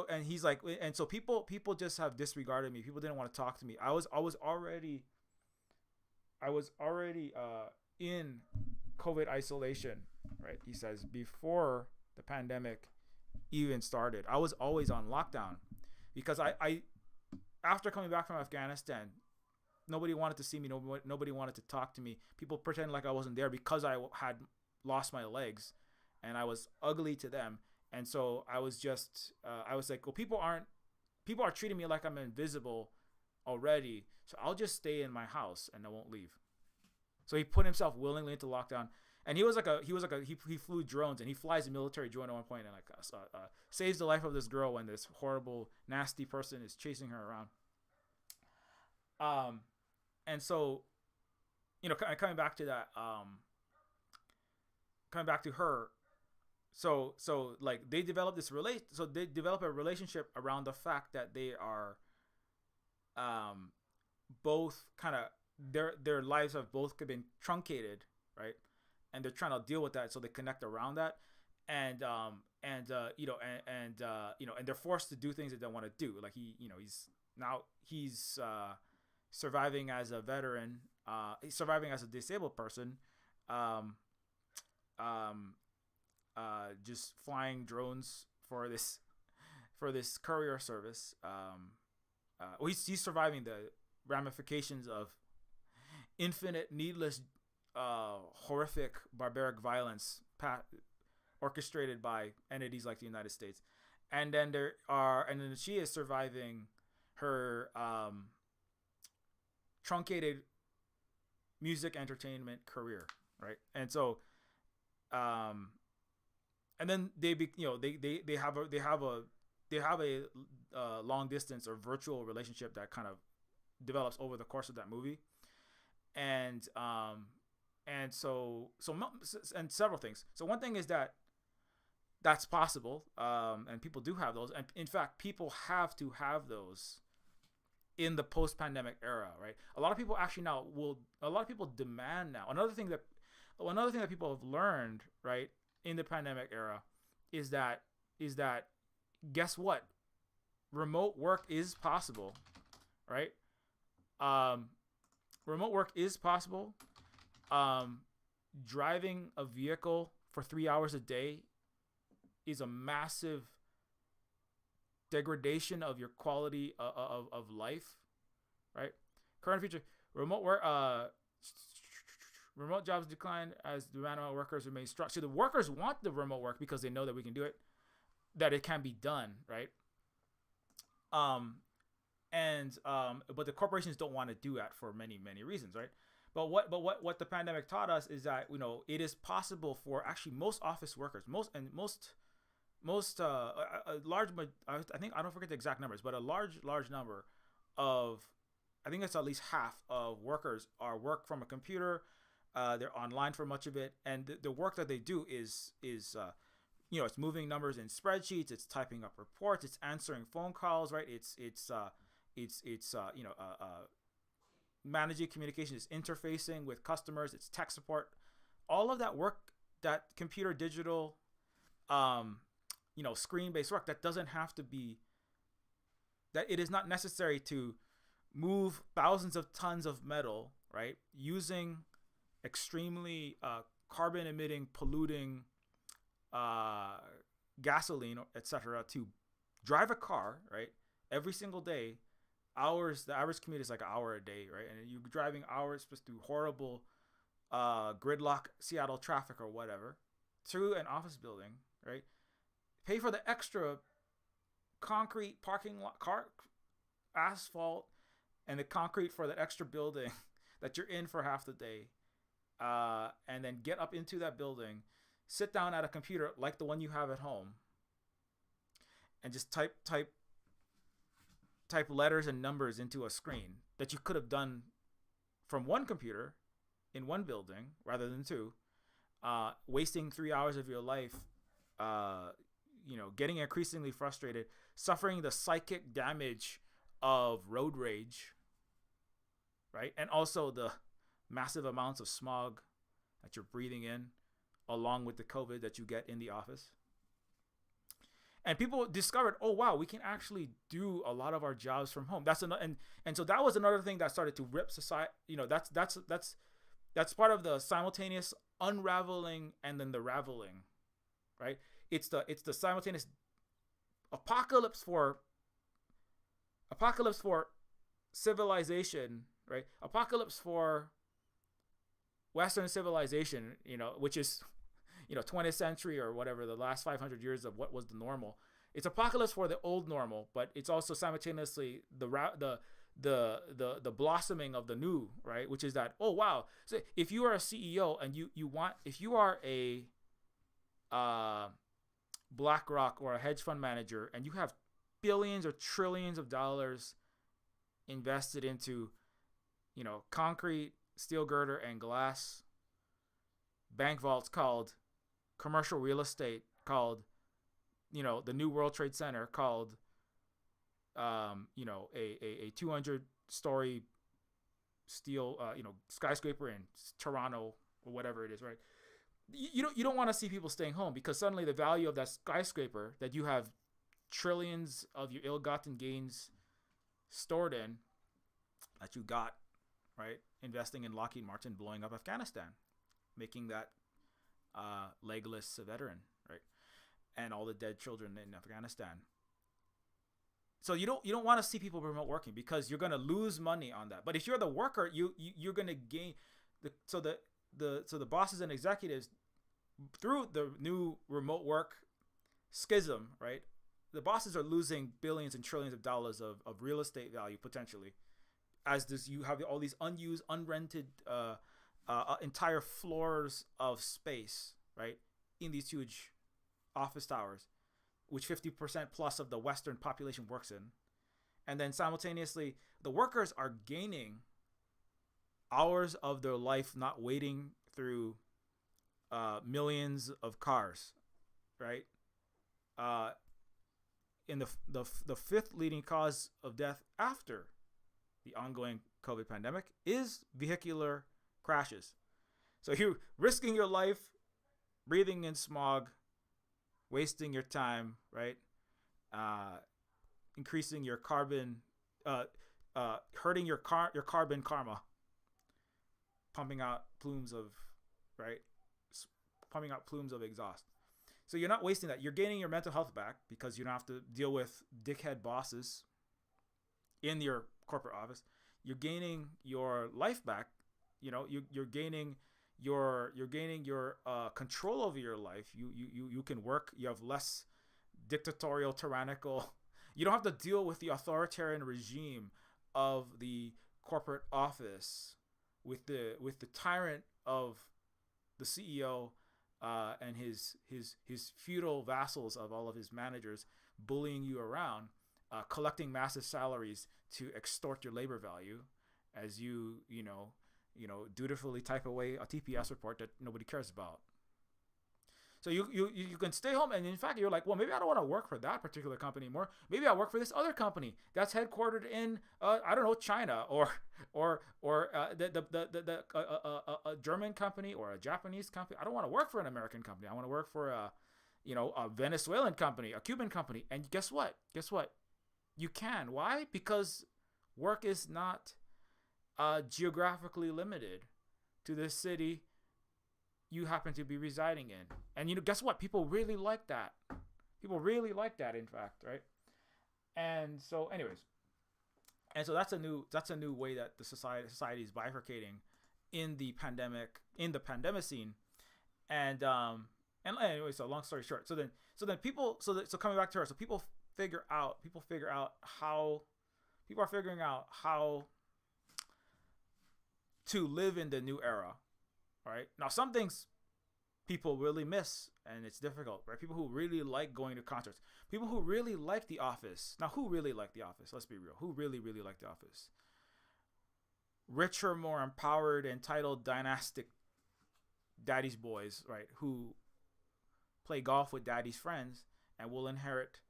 and he's like, and so people just have disregarded me. People didn't want to talk to me. I was already in COVID isolation, right? He says, before the pandemic even started. I was always on lockdown because I after coming back from Afghanistan, nobody wanted to see me. Nobody wanted to talk to me. People pretended like I wasn't there because I had lost my legs and I was ugly to them. And so I was just, I was like, well, people are treating me like I'm invisible already. So I'll just stay in my house and I won't leave. So he put himself willingly into lockdown. And he flew drones, and he flies a military drone at one point and saves the life of this girl when this horrible, nasty person is chasing her around. and so, coming back to that, coming back to her. So like they develop a relationship around the fact that they are, both kind of, their lives have both been truncated, right? And they're trying to deal with that, so they connect around that, and and they're forced to do things that they want to do. Like he's surviving as a veteran, he's surviving as a disabled person, um, just flying drones for this courier service. Well, he's surviving the ramifications of infinite, needless, horrific, barbaric violence orchestrated by entities like the United States. And then she is surviving her truncated music entertainment career, right? And so, and then they have a long distance or virtual relationship that kind of develops over the course of that movie, and several things. So one thing is that's possible, and people do have those, and in fact, people have to have those in the post-pandemic era, right? A lot of people demand now. Another thing that people have learned, right, in the pandemic era is that guess what? Remote work is possible, right? Remote work is possible. Driving a vehicle for 3 hours a day is a massive degradation of your quality of life, right? Current future, remote work. Remote jobs decline as the demand of workers remains strong. So the workers want the remote work because they know that we can do it, that it can be done, right? But the corporations don't want to do that for many reasons, right? But what the pandemic taught us is that it is possible for actually most office workers, a large, I think, I don't forget the exact numbers, but a large number of, I think it's at least half of workers work from a computer. They're online for much of it, and the work that they do is it's moving numbers in spreadsheets, it's typing up reports, it's answering phone calls, right? It's managing communications, it's interfacing with customers, it's tech support, all of that work, that computer, digital, screen-based work, that doesn't have to be, that it is not necessary to move thousands of tons of metal, right, using extremely carbon-emitting, polluting gasoline, etc., to drive a car, right, every single day. The average commute is like an hour a day, right? And you're driving hours through horrible gridlock Seattle traffic or whatever, through an office building, right? Pay for the extra concrete parking lot, asphalt, and the concrete for the extra building that you're in for half the day, and then get up into that building, sit down at a computer like the one you have at home, and just type letters and numbers into a screen that you could have done from one computer in one building rather than two, wasting 3 hours of your life, getting increasingly frustrated, suffering the psychic damage of road rage, right? And also the massive amounts of smog that you're breathing in, along with the COVID that you get in the office. And people discovered, oh wow, we can actually do a lot of our jobs from home. That's and so that was another thing that started to rip society. That's part of the simultaneous unraveling and then the raveling, right? It's the simultaneous apocalypse for civilization, right? Apocalypse for Western civilization, which is 20th century or whatever, the last 500 years of what was the normal. It's apocalypse for the old normal, but it's also simultaneously the blossoming of the new, right? Which is that, oh wow, so if you are a CEO and if you are a BlackRock or a hedge fund manager and you have billions or trillions of dollars invested into concrete, steel girder, and glass. Bank vaults called commercial real estate called, the New World Trade Center called, a 200-story steel, skyscraper in Toronto or whatever it is, right? You don't want to see people staying home because suddenly the value of that skyscraper that you have trillions of your ill-gotten gains stored in, that you got, right, investing in Lockheed Martin, blowing up Afghanistan, making that legless veteran, right, and all the dead children in Afghanistan. So you don't want to see people remote working because you're going to lose money on that. But if you're the worker, you're going to gain. The bosses and executives, through the new remote work schism, right, the bosses are losing billions and trillions of dollars of real estate value potentially, as this you have all these unused, unrented entire floors of space, right, in these huge office towers, which 50% plus of the Western population works in. And then simultaneously, the workers are gaining hours of their life not waiting through millions of cars, right? In the fifth leading cause of death after the ongoing COVID pandemic is vehicular crashes. So you're risking your life, breathing in smog, wasting your time, right? Increasing your carbon, hurting your carbon karma, pumping out plumes of exhaust. So you're not wasting that. You're gaining your mental health back because you don't have to deal with dickhead bosses in your corporate office. You're gaining your life back. You're gaining your control over your life. You can work. You have less dictatorial, tyrannical. You don't have to deal with the authoritarian regime of the corporate office, with the tyrant of the CEO and his feudal vassals of all of his managers bullying you around, collecting massive salaries to extort your labor value as you dutifully type away a TPS report that nobody cares about. So you can stay home, and in fact you're like, well, maybe I don't want to work for that particular company anymore. Maybe I work for this other company that's headquartered in I don't know, China or a German company or a Japanese company. I don't want to work for an American company. I want to work for a Venezuelan company, a Cuban company. And guess what? You can. Why? Because work is not geographically limited to the city you happen to be residing in. And guess what? People really like that. In fact, right? And so anyways, that's a new way that the society is bifurcating in the pandemic scene. And anyway, so long story short, so coming back to her, so people are figuring out how to live in the new era. Right? Now, some things people really miss, and it's difficult, right? People who really like going to concerts. People who really like The Office. Now, who really like The Office? Let's be real. Who really, really like The Office? Richer, more empowered, entitled, dynastic daddy's boys, right? Who play golf with daddy's friends and will inherit,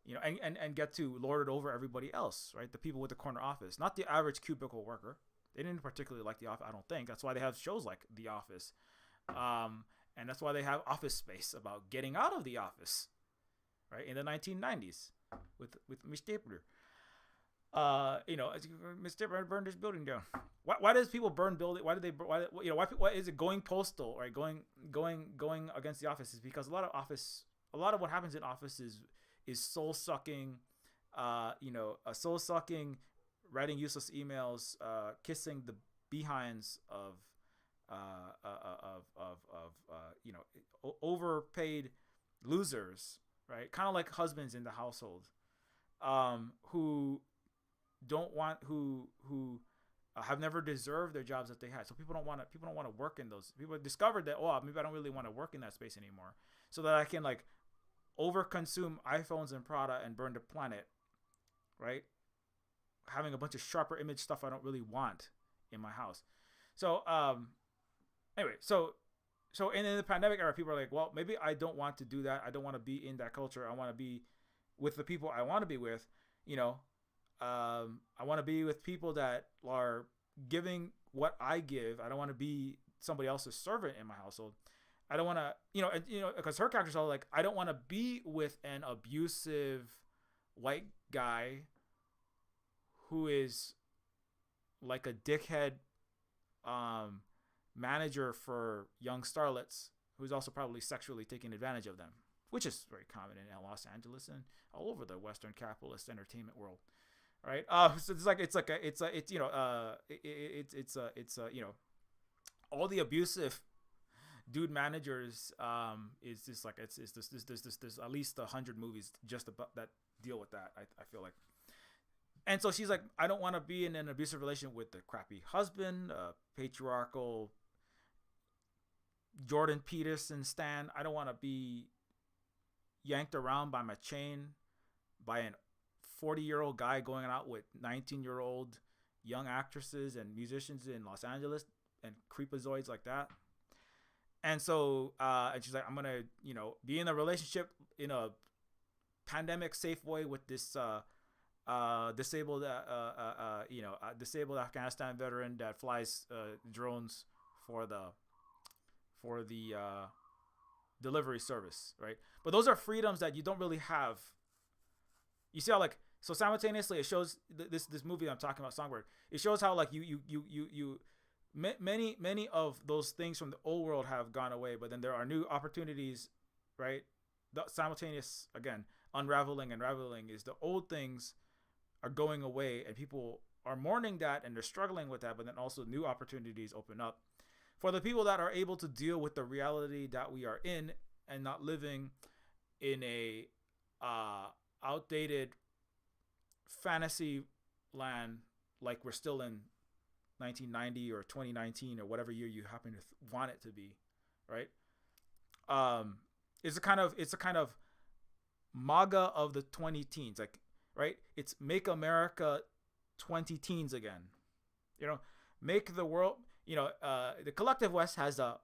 and get to lord it over everybody else, right? The people with the corner office. Not the average cubicle worker. They didn't particularly like The Office, I don't think. That's why they have shows like The Office. And that's why they have Office Space about getting out of the office, right? In the 1990s with Miss Stapler. Miss Stapler burned this building down. Why does people burn building? Why is it going postal, right? Going against the office is because a lot of what happens in office is soul sucking, soul sucking, writing useless emails, kissing the behinds of overpaid losers, right? Kind of like husbands in the household, who have never deserved their jobs that they had. So people don't want to work in those. People discovered that, maybe I don't really want to work in that space anymore, so that I can overconsume iPhones and Prada and burn the planet, right? Having a bunch of sharper image stuff I don't really want in my house. So anyway, so in the pandemic era, people are like, well, maybe I don't want to do that. I don't want to be in that culture. I want to be with the people I want to be with. You know, I want to be with people that are giving what I give. I don't want to be somebody else's servant in my household. I don't want to, because her character's all like, I don't want to be with an abusive white guy who is like a dickhead manager for young starlets who's also probably sexually taking advantage of them, which is very common in Los Angeles and all over the Western capitalist entertainment world, right? So all the abusive dude managers is just like there's at least 100 movies just about that deal with that. I feel like. And so she's like, I don't want to be in an abusive relationship with the crappy husband, patriarchal Jordan Peterson stan. I don't want to be yanked around by my chain by an 40-year-old guy going out with 19-year-old young actresses and musicians in Los Angeles and creepazoids like that. And so, and she's like, I'm gonna, be in a relationship in a pandemic safe way with this disabled Afghanistan veteran that flies drones for the delivery service, right? But those are freedoms that you don't really have. You see how so simultaneously it shows this movie I'm talking about, Songbird. It shows how many of those things from the old world have gone away, but then there are new opportunities, right? The simultaneous, again, unraveling is the old things are going away and people are mourning that and they're struggling with that, but then also new opportunities open up for the people that are able to deal with the reality that we are in and not living in a outdated fantasy land like we're still in 1990 or 2019 or whatever year you happen to want it to be, right? It's a kind of MAGA of the 20 teens, right? It's make America 20 teens again, make the world, the collective West has the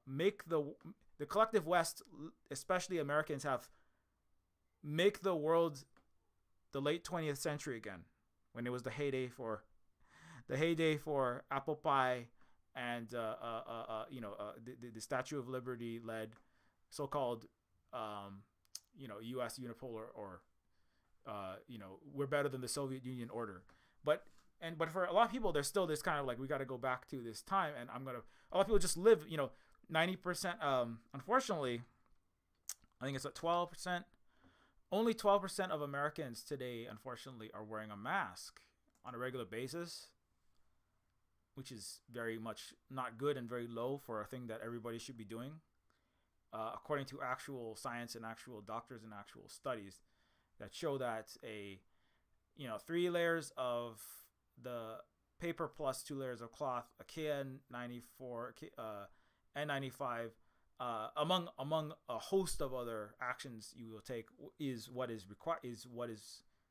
collective West, especially Americans, have make the world the late 20th century again, when it was the heyday for apple pie and the Statue of Liberty led so-called U.S. unipolar or we're better than the Soviet Union order, but for a lot of people there's still this kind of we got to go back to this time, and a lot of people just live 90%. Unfortunately, I think it's at 12%. Only 12% of Americans today, unfortunately, are wearing a mask on a regular basis, which is very much not good and very low for a thing that everybody should be doing, according to actual science and actual doctors and actual studies that show that 3 layers of the paper plus 2 layers of cloth, a KN94, N95, among a host of other actions you will take is what is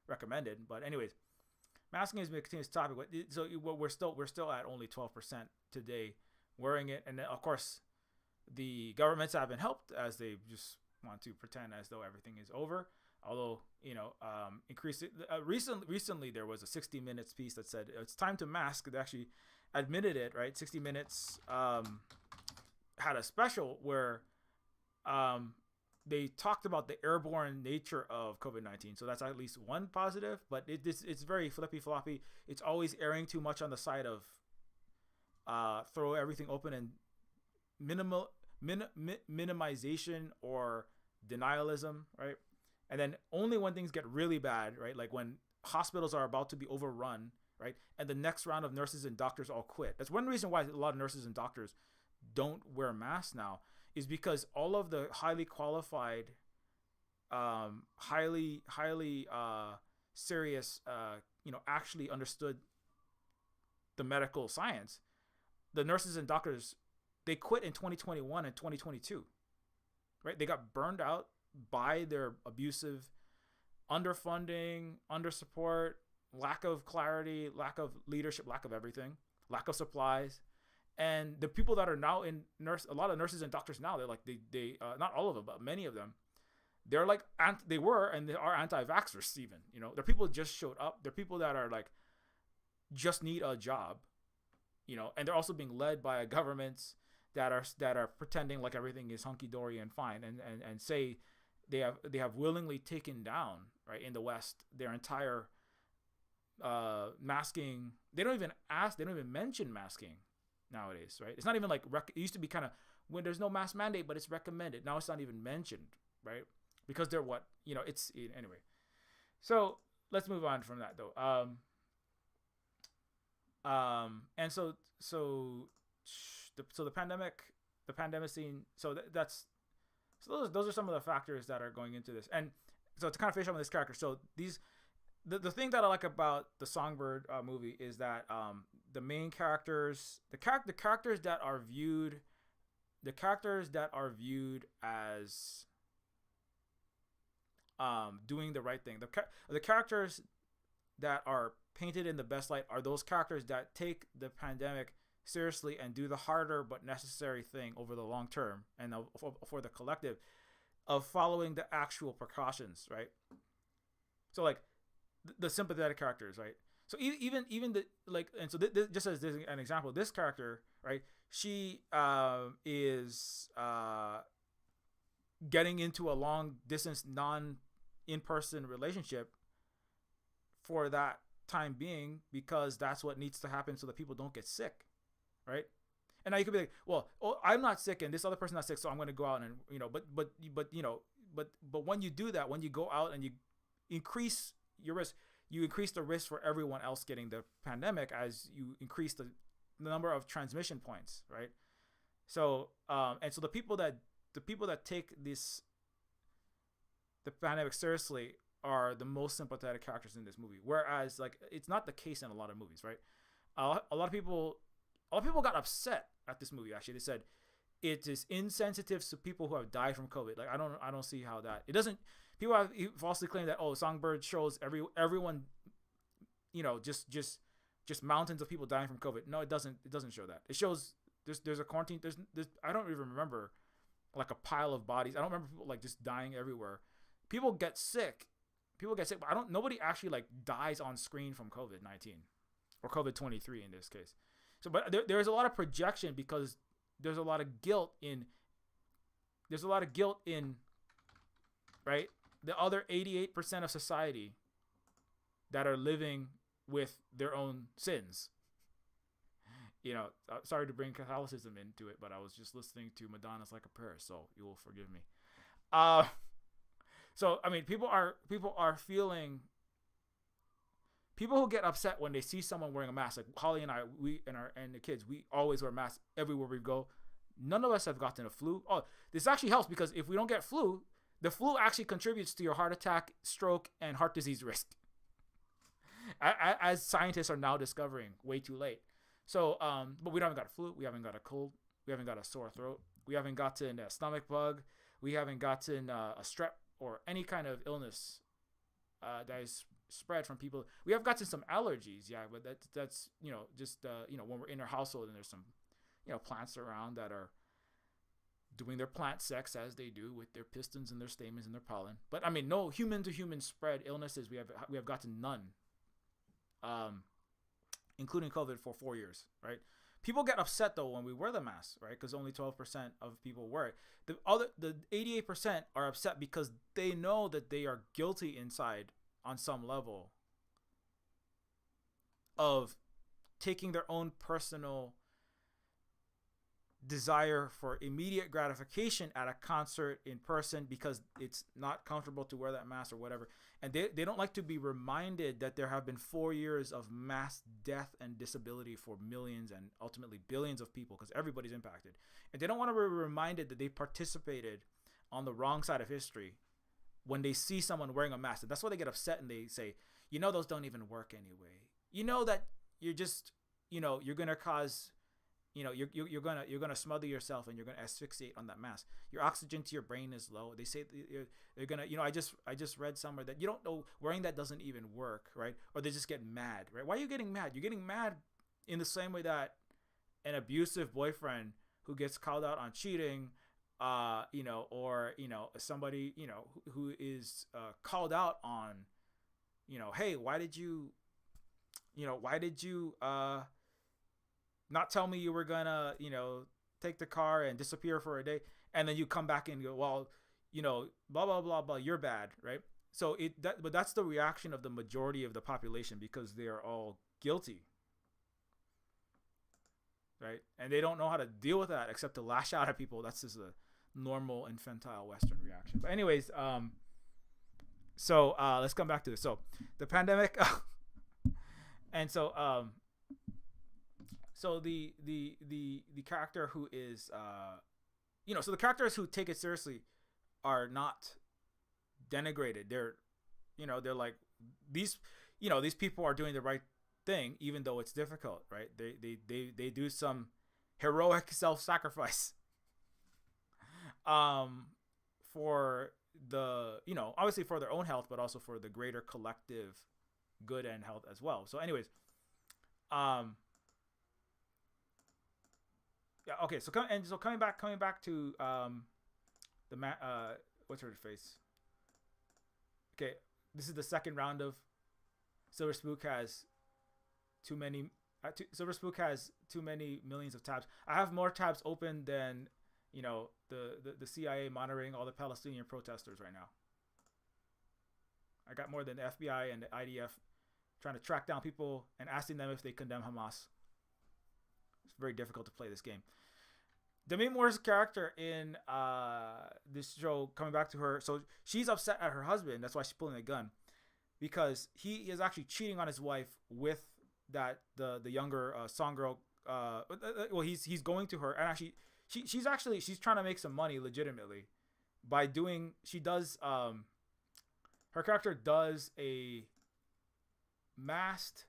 recommended. But anyways, masking is a continuous topic. So we're still at only 12% today wearing it, and then, of course, the governments haven't helped as they just want to pretend as though everything is over. Although recently there was a 60 Minutes piece that said it's time to mask. They actually admitted it, right? 60 Minutes had a special where they talked about the airborne nature of COVID-19. So that's at least one positive, but it's very flippy-floppy. It's always erring too much on the side of throw everything open and minimization or denialism, right? And then only when things get really bad, right? Like when hospitals are about to be overrun, right? And the next round of nurses and doctors all quit. That's one reason why a lot of nurses and doctors don't wear masks now, is because all of the highly qualified, highly serious, actually understood the medical science, the nurses and doctors, they quit in 2021 and 2022, right? They got burned out by their abusive underfunding, undersupport, lack of clarity, lack of leadership, lack of everything. lack of supplies, and the people that are now in a lot of nurses and doctors now, they're like they not all of them, but many of them, they're like they were and they are anti-vaxxers even. You know, they're people that just showed up. They're people that are like just need a job, you know, and they're also being led by governments that are pretending like everything is hunky dory and fine, and say they have willingly taken down, right, in the West, their entire masking. They don't even mention masking nowadays, right? It's not even like it used to be kind of when there's no mask mandate, but it's recommended. Now it's not even mentioned, right? Because they're what, you know, it's anyway. So let's move on from that though. And so the pandemic scene. So those are some of the factors that are going into this. And so to kind of finish up on this character, so the thing that I like about the Songbird movie is that the main characters, the characters that are viewed as doing the right thing, the characters that are painted in the best light are those characters that take the pandemic seriously and do the harder but necessary thing over the long term and for the collective of following the actual precautions, right? So like the sympathetic characters, right? So even the like, and so just as an example, this character, right? She is getting into a long distance in-person relationship for that time being because that's what needs to happen so that people don't get sick, right? And now you could be like, well, I'm not sick and this other person's not sick, so I'm going to go out and, you know, but when you do that, when you go out and you increase your risk, you increase the risk for everyone else getting the pandemic as you increase the number of transmission points, right? So and so the people that take the pandemic seriously are the most sympathetic characters in this movie, whereas like it's not the case in a lot of movies, right? A lot of people got upset at this movie. Actually, they said it is insensitive to people who have died from COVID. Like I don't see how that, it doesn't. People have falsely claimed that, oh, Songbird shows everyone, you know, just mountains of people dying from COVID. No, it doesn't show that. It shows there's a quarantine. There's I don't even remember like a pile of bodies. I don't remember people like just dying everywhere. People get sick, but nobody actually like dies on screen from COVID-19 or COVID-23 in this case. So, but there's a lot of projection because there's a lot of guilt in, right, the other 88% of society that are living with their own sins. You know, sorry to bring Catholicism into it, but I was just listening to Madonna's Like a Prayer, so you will forgive me. So I mean, people are feeling. People who get upset when they see someone wearing a mask, like Holly and I, and the kids, we always wear masks everywhere we go. None of us have gotten a flu. Oh, this actually helps because if we don't get flu, the flu actually contributes to your heart attack, stroke, and heart disease risk, as scientists are now discovering way too late. So, but we haven't got a flu, we haven't got a cold, we haven't got a sore throat, we haven't gotten a stomach bug, we haven't gotten a strep or any kind of illness that is spread from people. We have gotten some allergies, yeah, but that's you know, just you know, when we're in our household and there's some, you know, plants around that are doing their plant sex as they do with their pistons and their stamens and their pollen. But I mean, no human to human spread illnesses. We have gotten none, including COVID for 4 years, right? People get upset though when we wear the mask, right? Because only 12% of people wear it. The 88% are upset because they know that they are guilty inside on some level of taking their own personal desire for immediate gratification at a concert in person because it's not comfortable to wear that mask or whatever. And they don't like to be reminded that there have been 4 years of mass death and disability for millions and ultimately billions of people because everybody's impacted. And they don't want to be reminded that they participated on the wrong side of history when they see someone wearing a mask. And that's why they get upset and they say, you know, those don't even work anyway. You know that you're just, you know, you're going to cause, you know, you're gonna smother yourself and you're gonna asphyxiate on that mask. Your oxygen to your brain is low. They say they're gonna, you know, I just read somewhere that you don't know wearing that doesn't even work, right? Or they just get mad, right? Why are you getting mad? You're getting mad in the same way that an abusive boyfriend who gets called out on cheating, or somebody who is called out on, hey, why did you not tell me you were gonna take the car and disappear for a day, and then you come back and go, well, blah blah blah blah, you're bad, right? So but that's the reaction of the majority of the population because they are all guilty, right? And they don't know how to deal with that except to lash out at people. That's just a normal infantile Western reaction. But anyways, so let's come back to this. So the pandemic, and so the character who is so the characters who take it seriously are not denigrated. They're like these people are doing the right thing even though it's difficult, right? They do some heroic self-sacrifice for the obviously for their own health, but also for the greater collective good and health as well. So anyways, yeah, okay, so coming back to what's her face? Okay, this is the second round of Silver Spook has too many millions of tabs. I have more tabs open than the CIA monitoring all the Palestinian protesters right now. I got more than the FBI and the IDF trying to track down people and asking them if they condemn Hamas. It's very difficult to play this game. Demi Moore's character in this show, coming back to her, so she's upset at her husband. That's why she's pulling a gun, because he is actually cheating on his wife with the younger song girl. Well, he's going to her, and actually she's trying to make some money legitimately by doing. Her character does a masked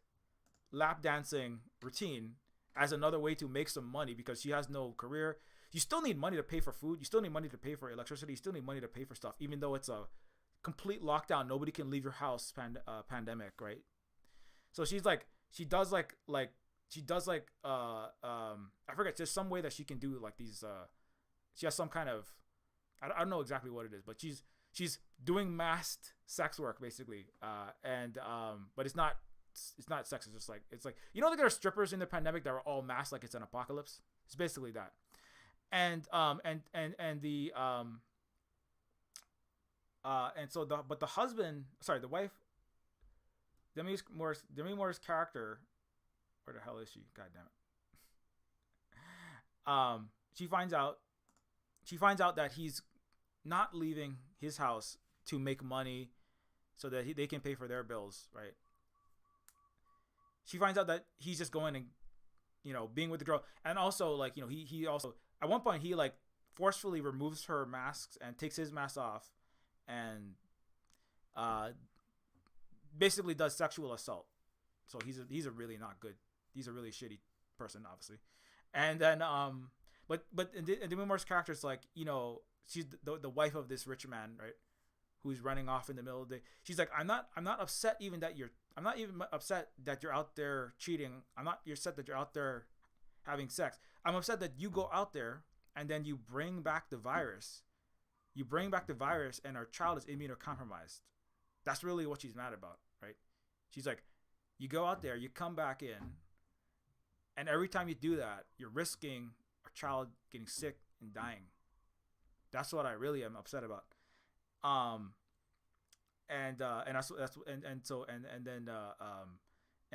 lap dancing routine as another way to make some money because she has no career. You still need money to pay for food. You still need money to pay for electricity. You still need money to pay for stuff, even though it's a complete lockdown. Nobody can leave your house pandemic, right? So she does I forget, there's some way that she can do like these, she has some kind of, I don't know exactly what it is, but she's doing masked sex work basically. But it's not sex. It's just like, like there are strippers in the pandemic that are all masked like it's an apocalypse. It's basically that. And the wife, Demi Moore's character, where the hell is she? God damn it. She finds out that he's not leaving his house to make money so that they can pay for their bills, right? She finds out that he's just going and being with the girl, and also he also at one point he forcefully removes her masks and takes his mask off and basically does sexual assault. So he's a really not good, he's a really shitty person, obviously. And then but Demi Moore's character is she's the wife of this rich man, right, who's running off in the middle of the day. She's like, I'm not upset even that I'm not even upset that you're out there cheating. You're upset that you're out there having sex. I'm upset that you go out there and then you bring back the virus. You bring back the virus and our child is immunocompromised. That's really what she's mad about, right? She's like, you go out there, you come back in, and every time you do that, you're risking our child getting sick and dying. That's what I really am upset about. And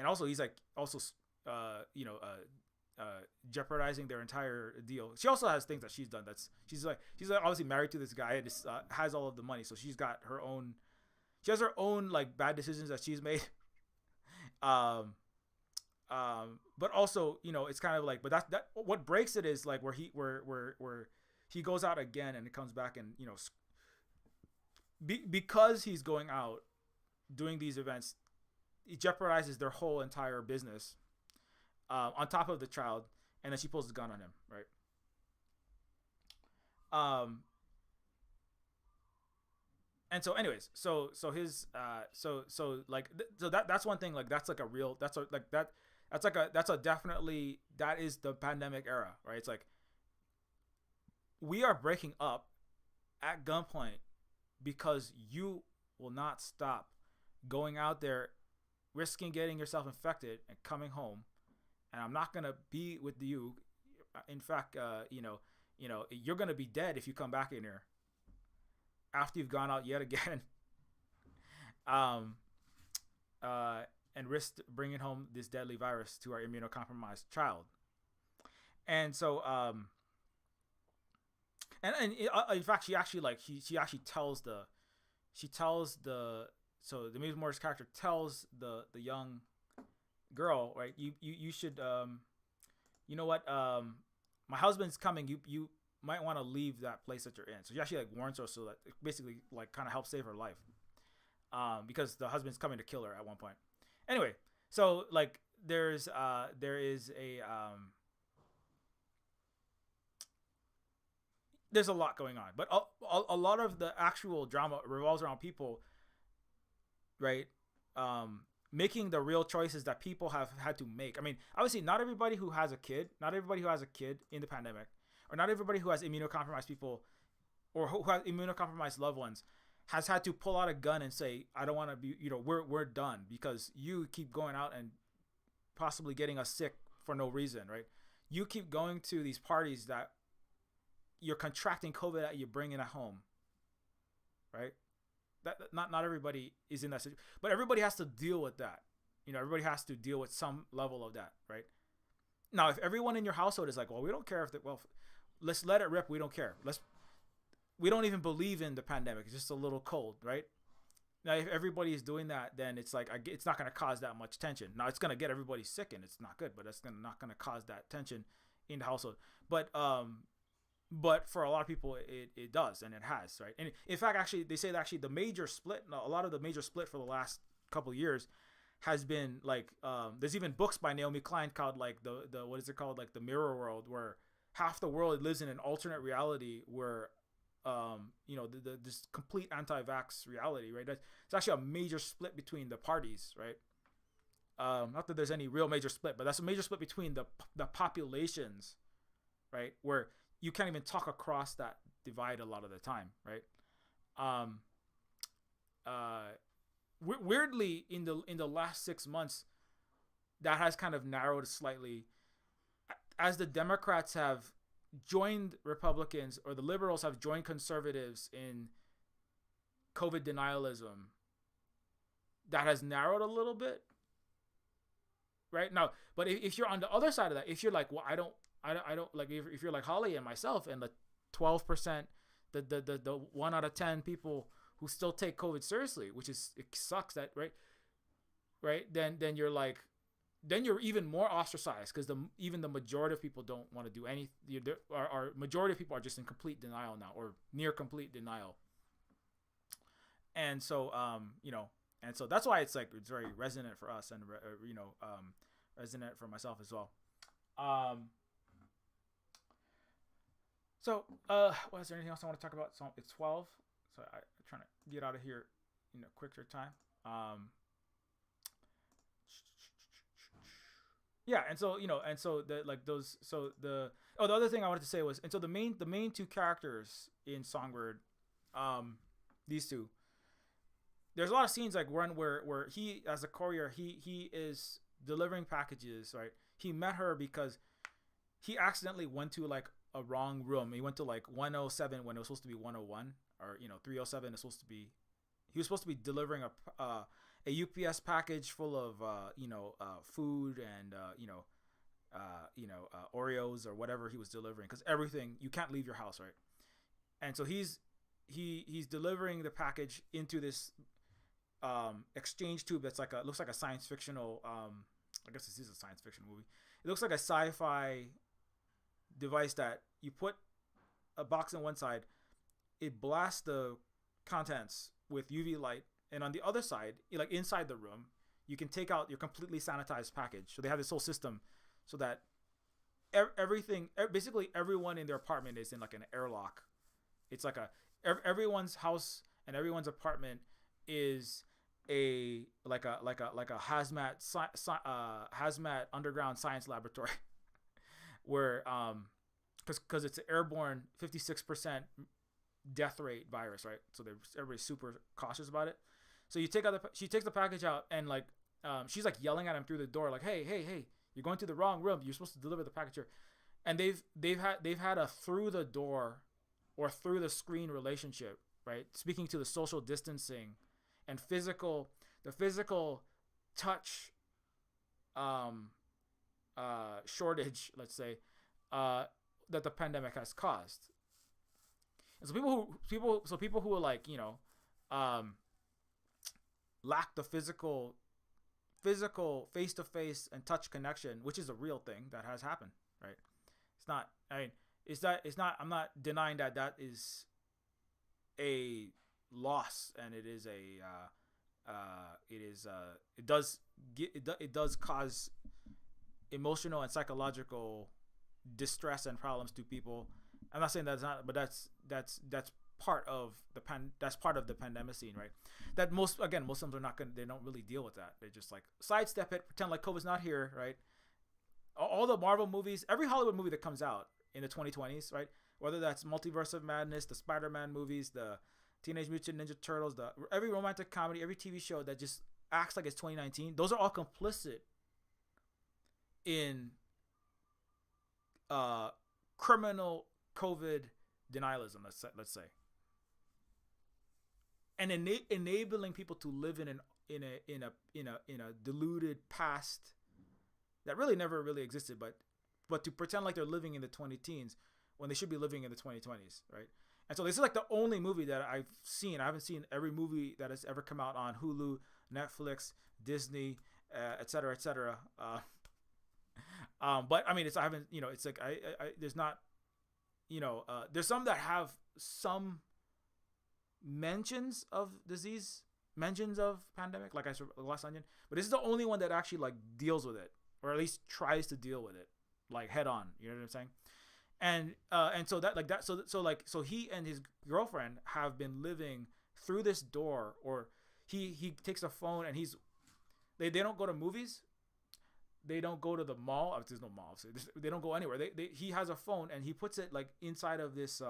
also he's jeopardizing their entire deal. She also has things that she's done. She's obviously married to this guy and has all of the money, so she's got her own. She has her own bad decisions that she's made. But also it's kind of but that what breaks it is where he goes out again and it comes back and because he's going out doing these events, it jeopardizes their whole entire business on top of the child, and then she pulls the gun on him, right? And so anyways, so his that's one thing, that's a real, That's a definitely, that is the pandemic era, right? It's like we are breaking up at gunpoint because you will not stop going out there, risking getting yourself infected and coming home, and I'm not gonna be with you. In fact, you're gonna be dead if you come back in here after you've gone out yet again, um, and risk bringing home this deadly virus to our immunocompromised child. And so, in fact, she actually tells so the Ms. Moore's character tells the young girl, right? You should, you know what, my husband's coming. You might want to leave that place that you're in. So she actually like warns her, so that it basically like kind of helps save her life, because the husband's coming to kill her at one point. Anyway, so like there is there's a lot going on, but a lot of the actual drama revolves around people, right? Making the real choices that people have had to make. I mean, obviously, not everybody who has a kid in the pandemic, or not everybody who has immunocompromised people, or who has immunocompromised loved ones, has had to pull out a gun and say, "I don't want to be," we're done because you keep going out and possibly getting us sick for no reason, right? You keep going to these parties that you're contracting COVID that you're bringing at home, right? That not everybody is in that situation, but everybody has to deal with that. Everybody has to deal with some level of that, right? Now, if everyone in your household is like, well, we don't care let's let it rip. We don't care. We don't even believe in the pandemic. It's just a little cold, right? Now, if everybody is doing that, then it's like, it's not going to cause that much tension. Now, it's going to get everybody sick, and it's not good, but it's not going to cause that tension in the household. But for a lot of people, it does, and it has, right? And in fact, actually, they say that actually a lot of the major split for the last couple of years has been like, there's even books by Naomi Klein called like the what is it called, like the Mirror World, where half the world lives in an alternate reality where, this complete anti-vax reality, right? It's actually a major split between the parties, right? Not that there's any real major split, but that's a major split between the populations, right? Where you can't even talk across that divide a lot of the time, right? Weirdly, in the last 6 months, that has kind of narrowed slightly, as the Democrats have joined Republicans, or the liberals have joined conservatives in COVID denialism. That has narrowed a little bit, right? Now, but if you're on the other side of that, if you're like, well, I don't like, if you're like Holly and myself and the 12%, the 1 out of 10 people who still take COVID seriously, which is, it sucks that, right? Then you're like, then you're even more ostracized, because even the majority of people don't want to do anything. Our majority of people are just in complete denial now, or near complete denial. And so, and so that's why it's like, it's very resonant for us, and resonant for myself as well. So, is there anything else I want to talk about? So it's 12. So I'm trying to get out of here in a quicker time. Yeah, and so the like those. So the other thing I wanted to say was, and so the main two characters in Songbird, these two. There's a lot of scenes like where he, as a courier, he is delivering packages, right? He met her because he accidentally went to like a wrong room. He went to like 107 when it was supposed to be 101, or 307 is supposed to be. He was supposed to be delivering a UPS package full of food and Oreos or whatever he was delivering, because everything, you can't leave your house, right? And so he's delivering the package into this exchange tube that's like looks like a science fictional, I guess this is a science fiction movie. It looks like a sci-fi device that you put a box on one side, it blasts the contents with UV light, and on the other side, like inside the room, you can take out your completely sanitized package. So they have this whole system so that basically everyone in their apartment is in like an airlock. It's like everyone's house and everyone's apartment is a hazmat underground science laboratory where because it's an airborne 56% death rate virus, right? So everybody's super cautious about it. So she takes the package out and like she's like yelling at him through the door like, hey, you're going to the wrong room. You're supposed to deliver the package here. And they've had a through the door or through the screen relationship, right? Speaking to the social distancing and the physical touch shortage, let's say, that the pandemic has caused. And so people who are like, lack the physical face-to-face and touch connection, which is a real thing that has happened, right? I'm not denying that is a loss, and it does cause emotional and psychological distress and problems to people. I'm not saying that's not, but that's part of the pandemic scene, right? That Muslims are not gonna, they don't really deal with that. They just like sidestep it, pretend like COVID's not here, right? All the Marvel movies, every Hollywood movie that comes out in the 2020s, right? Whether that's Multiverse of Madness, the Spider-Man movies, the Teenage Mutant Ninja Turtles, every romantic comedy, every TV show that just acts like it's 2019, those are all complicit in criminal COVID denialism, let's say, and enabling people to live in a deluded past that really never really existed, but to pretend like they're living in the 20-teens when they should be living in the 2020s, right? And so this is like the only movie that I've seen. I haven't seen every movie that has ever come out on Hulu, Netflix, Disney, et cetera, et cetera. But I mean, I haven't, it's like I there's not, there's some that have some mentions of disease, mentions of pandemic, like I said, Glass Onion. But this is the only one that actually like deals with it, or at least tries to deal with it, like head on. You know what I'm saying? And so that like that so he and his girlfriend have been living through this door, or he takes a phone and they don't go to movies. They don't go to the mall. There's no mall. So they don't go anywhere. He has a phone and he puts it like inside of this.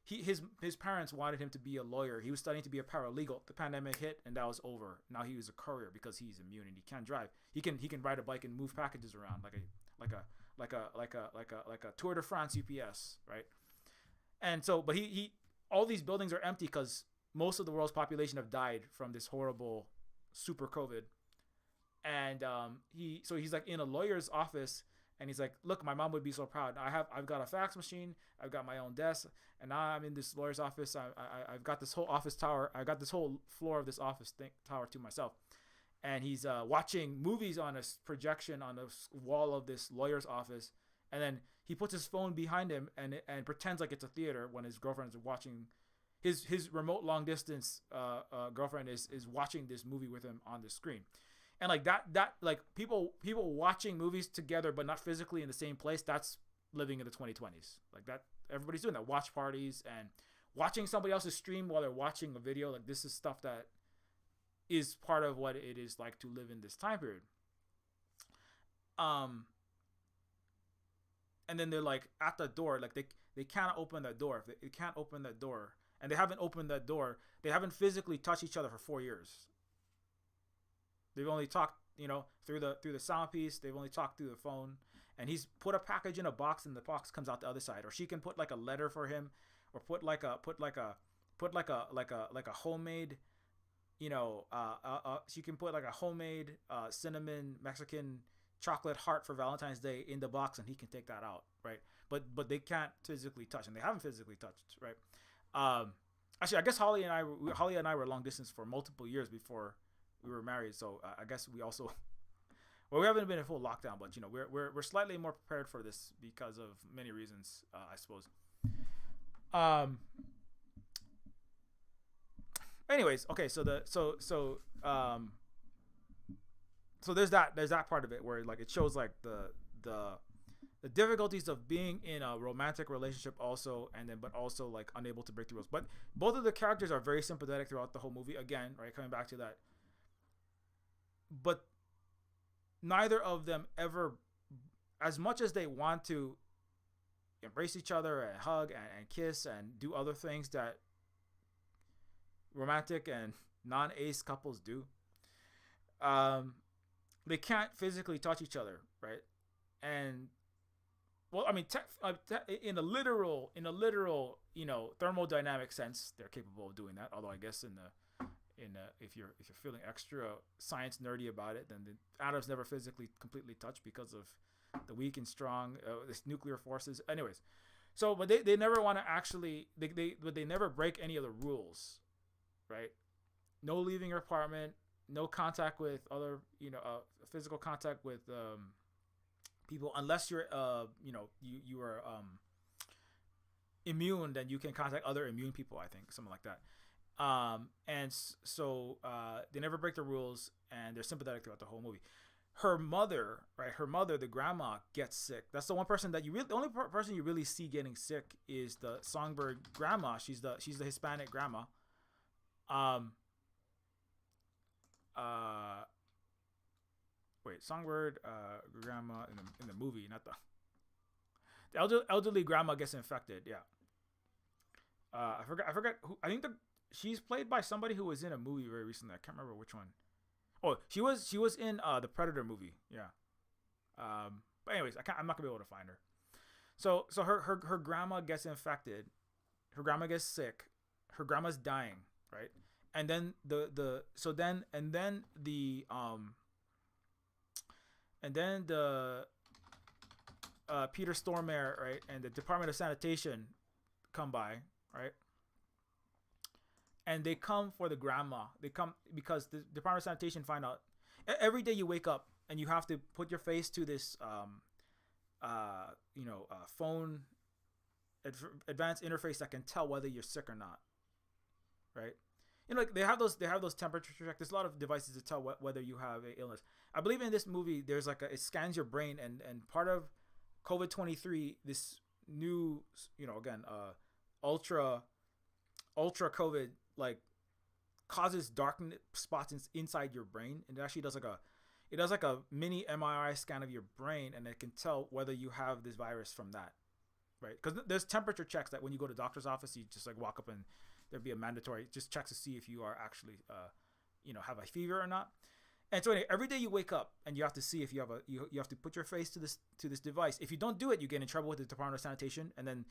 His parents wanted him to be a lawyer. He was studying to be a paralegal. The pandemic hit and that was over. Now he was a courier because he's immune and he can't drive. He can ride a bike and move packages around like a Tour de France UPS, right? And so, but he all these buildings are empty because most of the world's population have died from this horrible super COVID. And he's like in a lawyer's office, and he's like, look, my mom would be so proud. I've got a fax machine, I've got my own desk, and now I'm in this lawyer's office. I've got this whole office tower. I got this whole floor of this office tower to myself. And he's watching movies on a projection on the wall of this lawyer's office, and then he puts his phone behind him and pretends like it's a theater when his girlfriend is watching. His remote long distance girlfriend is watching this movie with him on the screen. And like that like people watching movies together but not physically in the same place, that's living in the 2020s. Like that, everybody's doing that. Watch parties and watching somebody else's stream while they're watching a video. Like this is stuff that is part of what it is like to live in this time period. And then they're like at the door, like they can't open that door. If they can't open that door, and they haven't opened that door, they haven't physically touched each other for 4 years. They've only talked, through the soundpiece. They've only talked through the phone, and he's put a package in a box, and the box comes out the other side. Or she can put like a letter for him, or put like a homemade, she can put like a homemade cinnamon Mexican chocolate heart for Valentine's Day in the box, and he can take that out, right? But they can't physically touch, and they haven't physically touched, right? Actually, I guess Holly and I were long distance for multiple years before we were married, so I guess we also, well, we haven't been in full lockdown, but we're slightly more prepared for this because of many reasons, I suppose. Anyways, okay, so there's that part of it where like it shows like the difficulties of being in a romantic relationship also, and then but also like unable to break the rules. But both of the characters are very sympathetic throughout the whole movie. Again, right, coming back to that. but neither of them ever, as much as they want to embrace each other and hug and kiss and do other things that romantic and non-ace couples do, they can't physically touch each other, right? And well, I mean, in a literal, thermodynamic sense, they're capable of doing that. Although I guess if you're feeling extra science nerdy about it, then the atoms never physically completely touch because of the weak and strong this nuclear forces. Anyways, so but they never want to actually they never break any of the rules, right? No leaving your apartment, no contact with other physical contact with people unless you're you are immune, then you can contact other immune people, I think, something like that. And so they never break the rules, and they're sympathetic throughout the whole movie. Her mother, right? Her mother, the grandma, gets sick. That's the one person that the only person you really see getting sick is the Songbird grandma. She's the Hispanic grandma. Wait, Songbird grandma in the movie, not the elderly grandma gets infected. Yeah. I forgot who. I think she's played by somebody who was in a movie very recently. I can't remember which one. Oh, she was in the Predator movie. Yeah. But anyways, I'm not gonna be able to find her. So her grandma gets infected. Her grandma gets sick. Her grandma's dying, right? And then the Peter Stormare, right, and the Department of Sanitation come by, right? And they come for the grandma. They come because the Department of Sanitation find out every day you wake up and you have to put your face to this phone advanced interface that can tell whether you're sick or not, right? Like they have those temperature checks. There's a lot of devices to tell whether you have an illness. I believe in this movie there's it scans your brain, and part of COVID-23, this new ultra COVID, like, causes dark spots inside your brain, and it actually does like a mini MRI scan of your brain, and it can tell whether you have this virus from that, right? Because there's temperature checks that when you go to doctor's office, you just like walk up and there'd be a mandatory just checks to see if you are actually have a fever or not. And so anyway, every day you wake up and you have to see if you have you have to put your face to this device. If you don't do it, you get in trouble with the Department of Sanitation, and then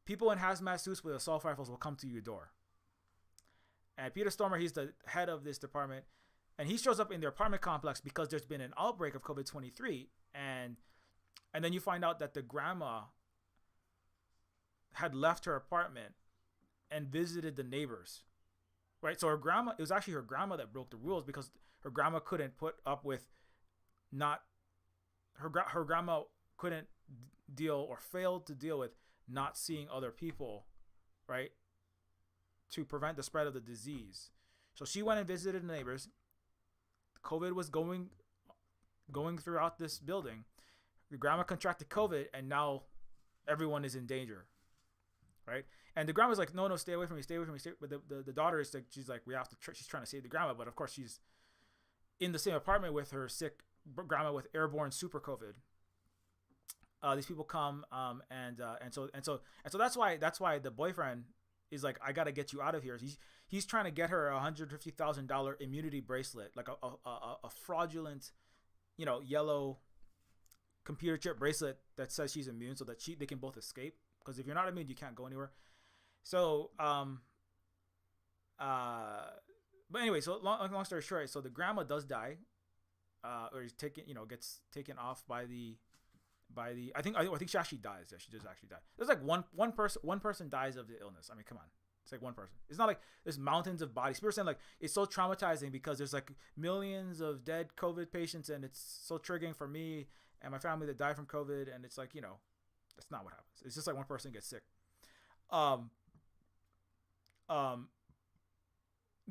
people in hazmat suits with assault rifles will come to your door. And Peter Stormer, he's the head of this department, and he shows up in their apartment complex because there's been an outbreak of COVID-23, and then you find out that the grandma had left her apartment and visited the neighbors, right? So it was actually her grandma that broke the rules because her grandma couldn't put up with her grandma couldn't deal or failed to deal with not seeing other people, right, to prevent the spread of the disease. So she went and visited the neighbors. COVID was going throughout this building. The grandma contracted COVID, and now everyone is in danger, right? And the grandma's like, no, stay away from me, stay away from me. But the daughter is like, she's like, she's trying to save the grandma, but of course she's in the same apartment with her sick grandma with airborne super COVID. These people come, and so that's why the boyfriend is like, I gotta get you out of here. He's trying to get her a $150,000 immunity bracelet, like a fraudulent, yellow computer chip bracelet that says she's immune, so that they can both escape. Because if you're not immune, you can't go anywhere. So but anyway, so long story short, so the grandma does die, or is taken, gets taken off by the. I think she actually dies. Yeah, she does actually die. There's like one person dies of the illness. I mean, come on, it's like one person. It's not like there's mountains of bodies. People are saying like it's so traumatizing because there's like millions of dead COVID patients, and it's so triggering for me and my family that died from COVID. And it's like, that's not what happens. It's just like one person gets sick.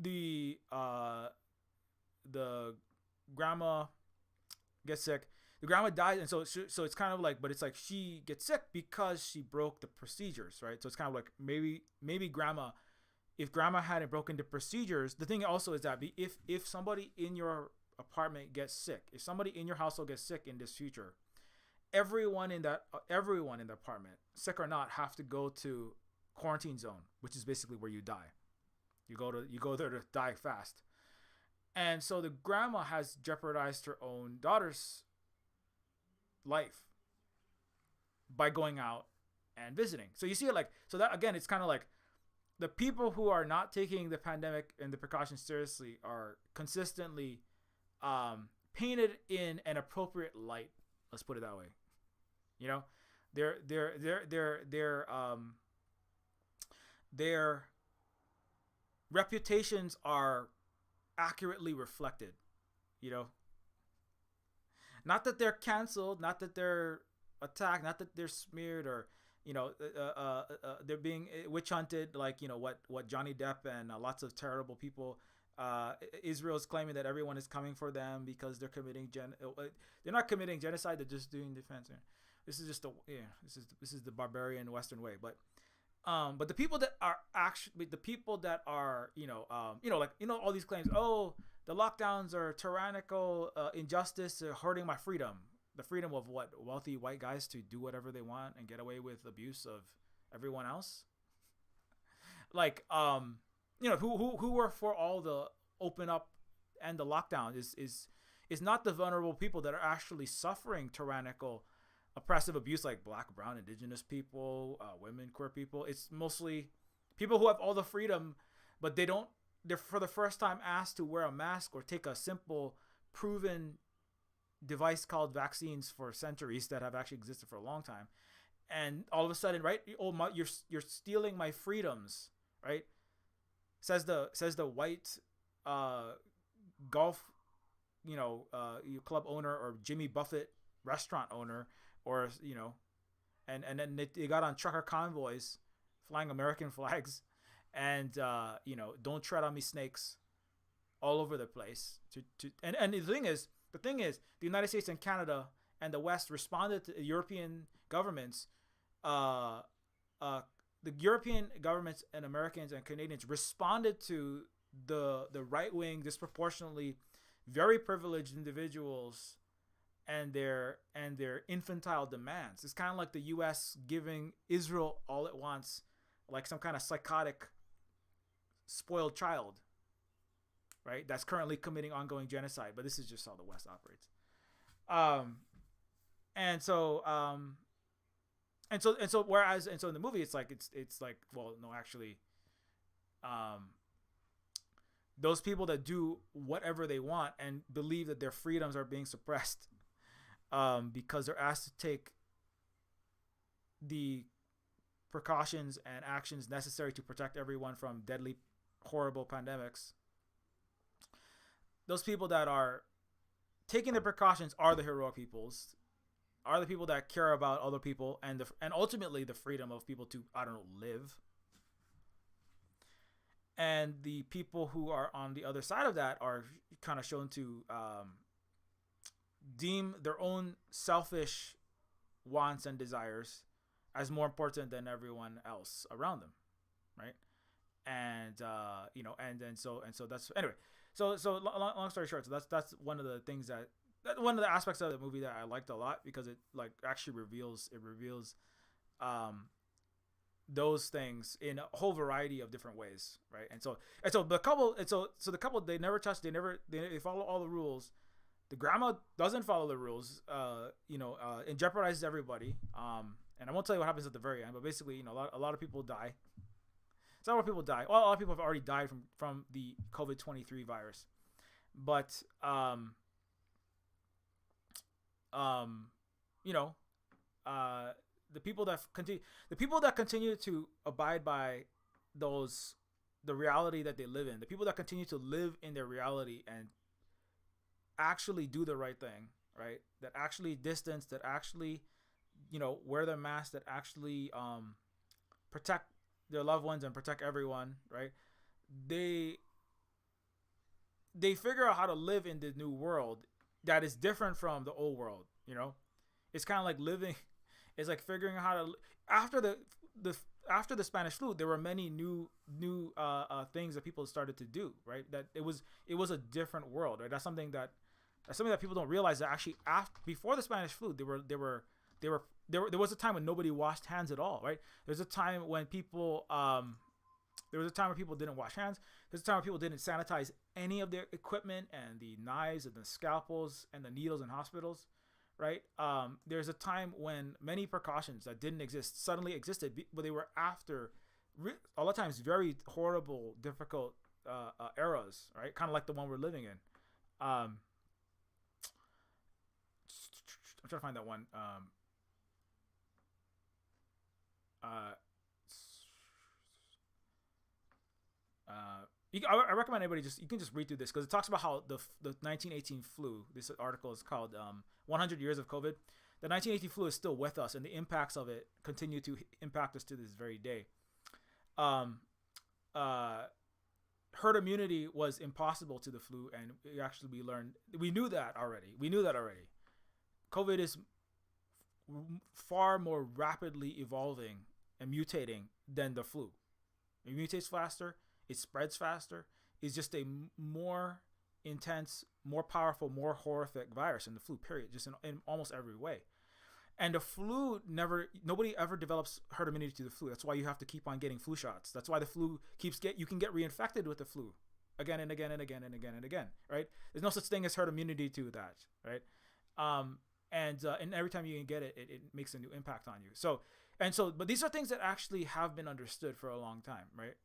The grandma gets sick. The grandma dies, and so it's kind of like, but it's like she gets sick because she broke the procedures, right? So it's kind of like maybe grandma, if grandma hadn't broken the procedures, the thing also is that if somebody in your apartment gets sick, if somebody in your household gets sick in this future, everyone in the apartment, sick or not, have to go to quarantine zone, which is basically where you die. You go there to die fast. And so the grandma has jeopardized her own daughter's life by going out and visiting. So you see it like, so that again, it's kind of like the people who are not taking the pandemic and the precautions seriously are consistently painted in an appropriate light. Let's put it that way. You know, their reputations are accurately reflected. You know, not that they're canceled, not that they're attacked, not that they're smeared, or they're being witch hunted, like what Johnny Depp and lots of terrible people. Israel's claiming that everyone is coming for them because they're committing they're not committing genocide, they're just doing defense. This is just this is the barbarian Western way. But the people that are actually all these claims, oh, the lockdowns are tyrannical, injustice, hurting my freedom. The freedom of what? Wealthy white guys to do whatever they want and get away with abuse of everyone else. Like, who were for all the open up and the lockdown is not the vulnerable people that are actually suffering tyrannical, oppressive abuse, like Black, brown, indigenous people, women, queer people. It's mostly people who have all the freedom, but they're for the first time asked to wear a mask or take a simple, proven device called vaccines for centuries that have actually existed for a long time. And all of a sudden, right? You're stealing my freedoms, right? Says the white golf, club owner, or Jimmy Buffett restaurant owner, or and then they got on trucker convoys flying American flags, and don't tread on me, snakes, all over the place. And the thing is, the United States and Canada and the West responded to European governments. The European governments and Americans and Canadians responded to the right wing, disproportionately very privileged individuals and their infantile demands. It's kind of like the U.S. giving Israel all it wants, like some kind of psychotic, spoiled child, right? That's currently committing ongoing genocide. But this is just how the West operates. And so in the movie, it's like, well, no, actually, those people that do whatever they want and believe that their freedoms are being suppressed, because they're asked to take the precautions and actions necessary to protect everyone from deadly, horrible pandemics. Those people that are taking the precautions are the heroic peoples, are the people that care about other people and ultimately the freedom of people to, live. And the people who are on the other side of that are kind of shown to deem their own selfish wants and desires as more important than everyone else around them, right? And so that's anyway. So long story short, so that's one of the things one of the aspects of the movie that I liked a lot, because it actually reveals those things in a whole variety of different ways, right? And so the couple, they never touch, they follow all the rules. The grandma doesn't follow the rules, and jeopardizes everybody. And I won't tell you what happens at the very end, but basically, a lot of people die. Well, a lot of people have already died from the COVID-23 virus, but the people that continue to abide by the reality that they live in, the people that continue to live in their reality and actually do the right thing, right? That actually distance, that actually, wear their mask, that actually protect their loved ones and protect everyone, right? They figure out how to live in the new world that is different from the old world. It's kind of like living. It's like figuring out how to, after the Spanish flu, there were many new things that people started to do, right? That it was a different world, right? That's something that That's something that people don't realize, that actually before the Spanish flu, there was a time when nobody washed hands at all, right? There's a time when people there was a time where people didn't wash hands. There's a time where people didn't sanitize any of their equipment and the knives and the scalpels and the needles in hospitals, right? There's a time when many precautions that didn't exist suddenly existed, but they were after a lot of times very horrible, difficult eras, right? Kind of like the one we're living in. I'm trying to find that one. I recommend anybody you can just read through this, because it talks about how the 1918 flu. This article is called 100 Years of COVID. The 1918 flu is still with us, and the impacts of it continue to impact us to this very day. Herd immunity was impossible to the flu, and we knew that already. COVID is far more rapidly evolving and mutating than the flu. It mutates faster. It spreads faster. It's just a more intense, more powerful, more horrific virus than the flu, period, just in almost every way. And the flu, nobody ever develops herd immunity to the flu. That's why you have to keep on getting flu shots. That's why the flu you can get reinfected with the flu again and again and again and again and again, right? There's no such thing as herd immunity to that, right? And every time you can get it, it makes a new impact on you. But these are things that actually have been understood for a long time, right?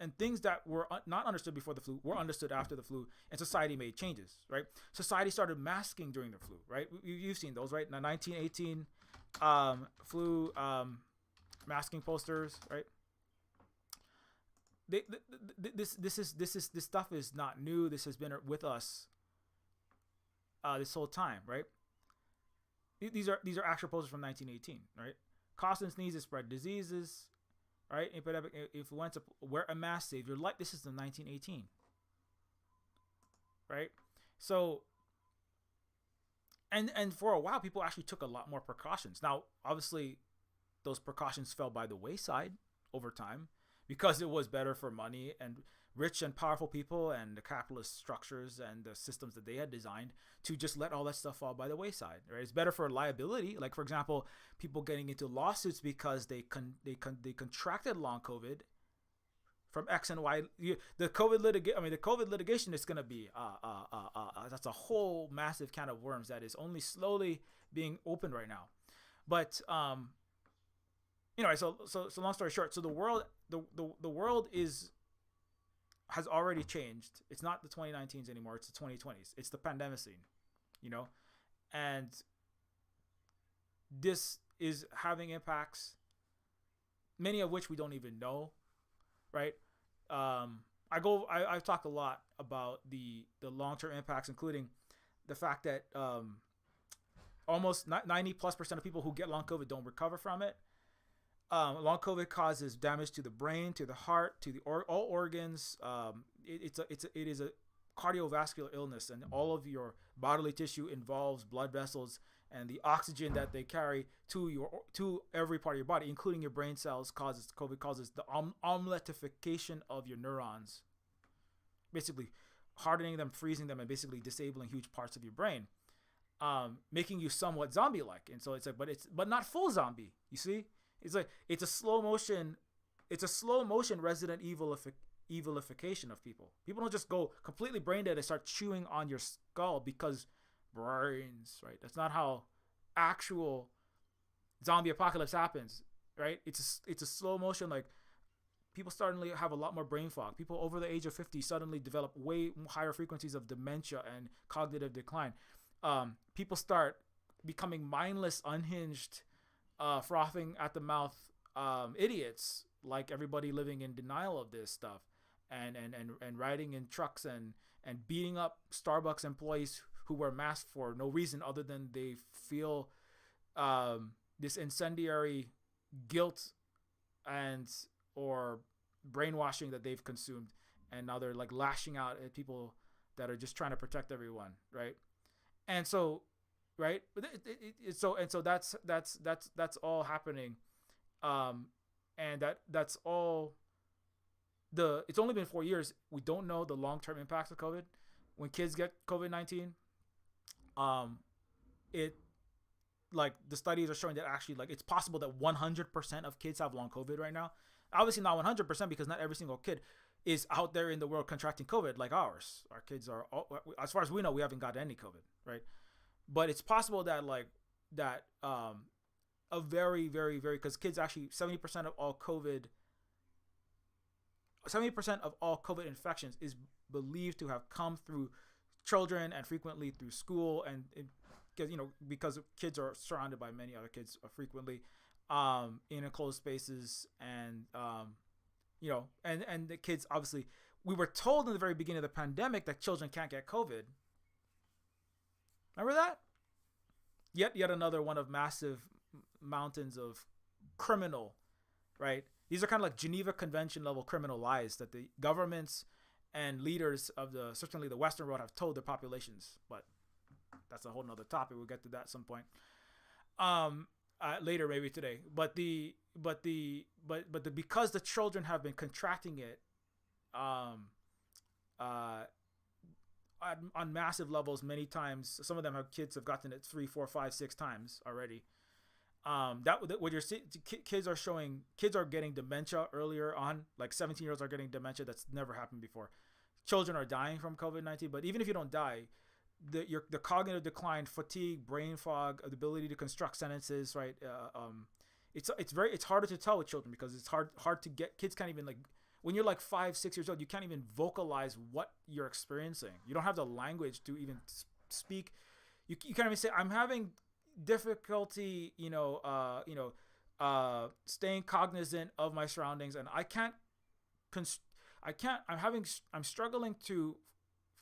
And things that were not understood before the flu were understood after the flu, and society made changes, right? Society started masking during the flu, right? You've seen those, right? In the 1918 flu masking posters, right? This stuff is not new. This has been with us this whole time, right? These are actual posters from 1918, right? Coughs and sneezes spread diseases, right? Epidemic influenza. Wear a mask, save your life. This is the 1918, right? So, and for a while, people actually took a lot more precautions. Now, obviously, those precautions fell by the wayside over time, because it was better for money and rich and powerful people and the capitalist structures and the systems that they had designed to just let all that stuff fall by the wayside, right? It's better for liability. Like, for example, people getting into lawsuits because they contracted long COVID from X and Y. The COVID litigation is going to be that's a whole massive can of worms that is only slowly being opened right now. But so long story short, so the world has already changed. It's not the 2019s anymore. It's the 2020s. It's the pandemic scene, and this is having impacts, many of which we don't even know, right? I've talked a lot about the long-term impacts, including the fact that almost 90+% of people who get long COVID don't recover from it. Long COVID causes damage to the brain, to the heart, to all organs. It is a cardiovascular illness, and all of your bodily tissue involves blood vessels, and the oxygen that they carry to every part of your body, including your brain cells, COVID causes the omeletification of your neurons, basically hardening them, freezing them, and basically disabling huge parts of your brain, making you somewhat zombie-like. And so but not full zombie. You see. It's a slow motion Resident Evilification of people. People don't just go completely brain dead and start chewing on your skull because brains, right? That's not how actual zombie apocalypse happens, right? It's a slow motion. Like, people suddenly have a lot more brain fog. People over the age of 50 suddenly develop way higher frequencies of dementia and cognitive decline. People start becoming mindless, unhinged, frothing at the mouth idiots, like everybody living in denial of this stuff, and riding in trucks and beating up Starbucks employees who wear masks for no reason other than they feel this incendiary guilt and or brainwashing that they've consumed, and now they're like lashing out at people that are just trying to protect everyone, right? And so, right, so that's all happening, and that's all it's only been 4 years. We don't know the long-term impacts of COVID. When kids get COVID-19, it like the studies are showing that actually like it's possible that 100% of kids have long COVID right now. Obviously not 100% because not every single kid is out there in the world contracting COVID like ours. Our kids are, as far as we know, we haven't got any COVID, right? But it's possible that a very, very, very, because kids actually 70% of all COVID 70% of all COVID infections is believed to have come through children and frequently through school, and because kids are surrounded by many other kids frequently in enclosed spaces, and and the kids, obviously, we were told in the very beginning of the pandemic that children can't get COVID. Remember that? Yet another one of massive mountains of criminal, right? These are kind of like Geneva Convention level criminal lies that the governments and leaders of certainly the Western world have told their populations. But that's a whole nother topic. We'll get to that at some point. Later, maybe today. But because the children have been contracting it, on massive levels many times. Some of them kids have gotten it 3, 4, 5, 6 times already. What you're seeing, kids are getting dementia earlier on. Like 17-year-olds are getting dementia that's never happened before. Children are dying from COVID-19, but even if you don't die, the cognitive decline, fatigue, brain fog, the ability to construct sentences, right? It's harder to tell with children because it's hard to get. Kids can't even, like, when you're like 5, 6 years old, you can't even vocalize what you're experiencing. You don't have the language to even speak. You can't even say, I'm having difficulty, staying cognizant of my surroundings, and I'm struggling to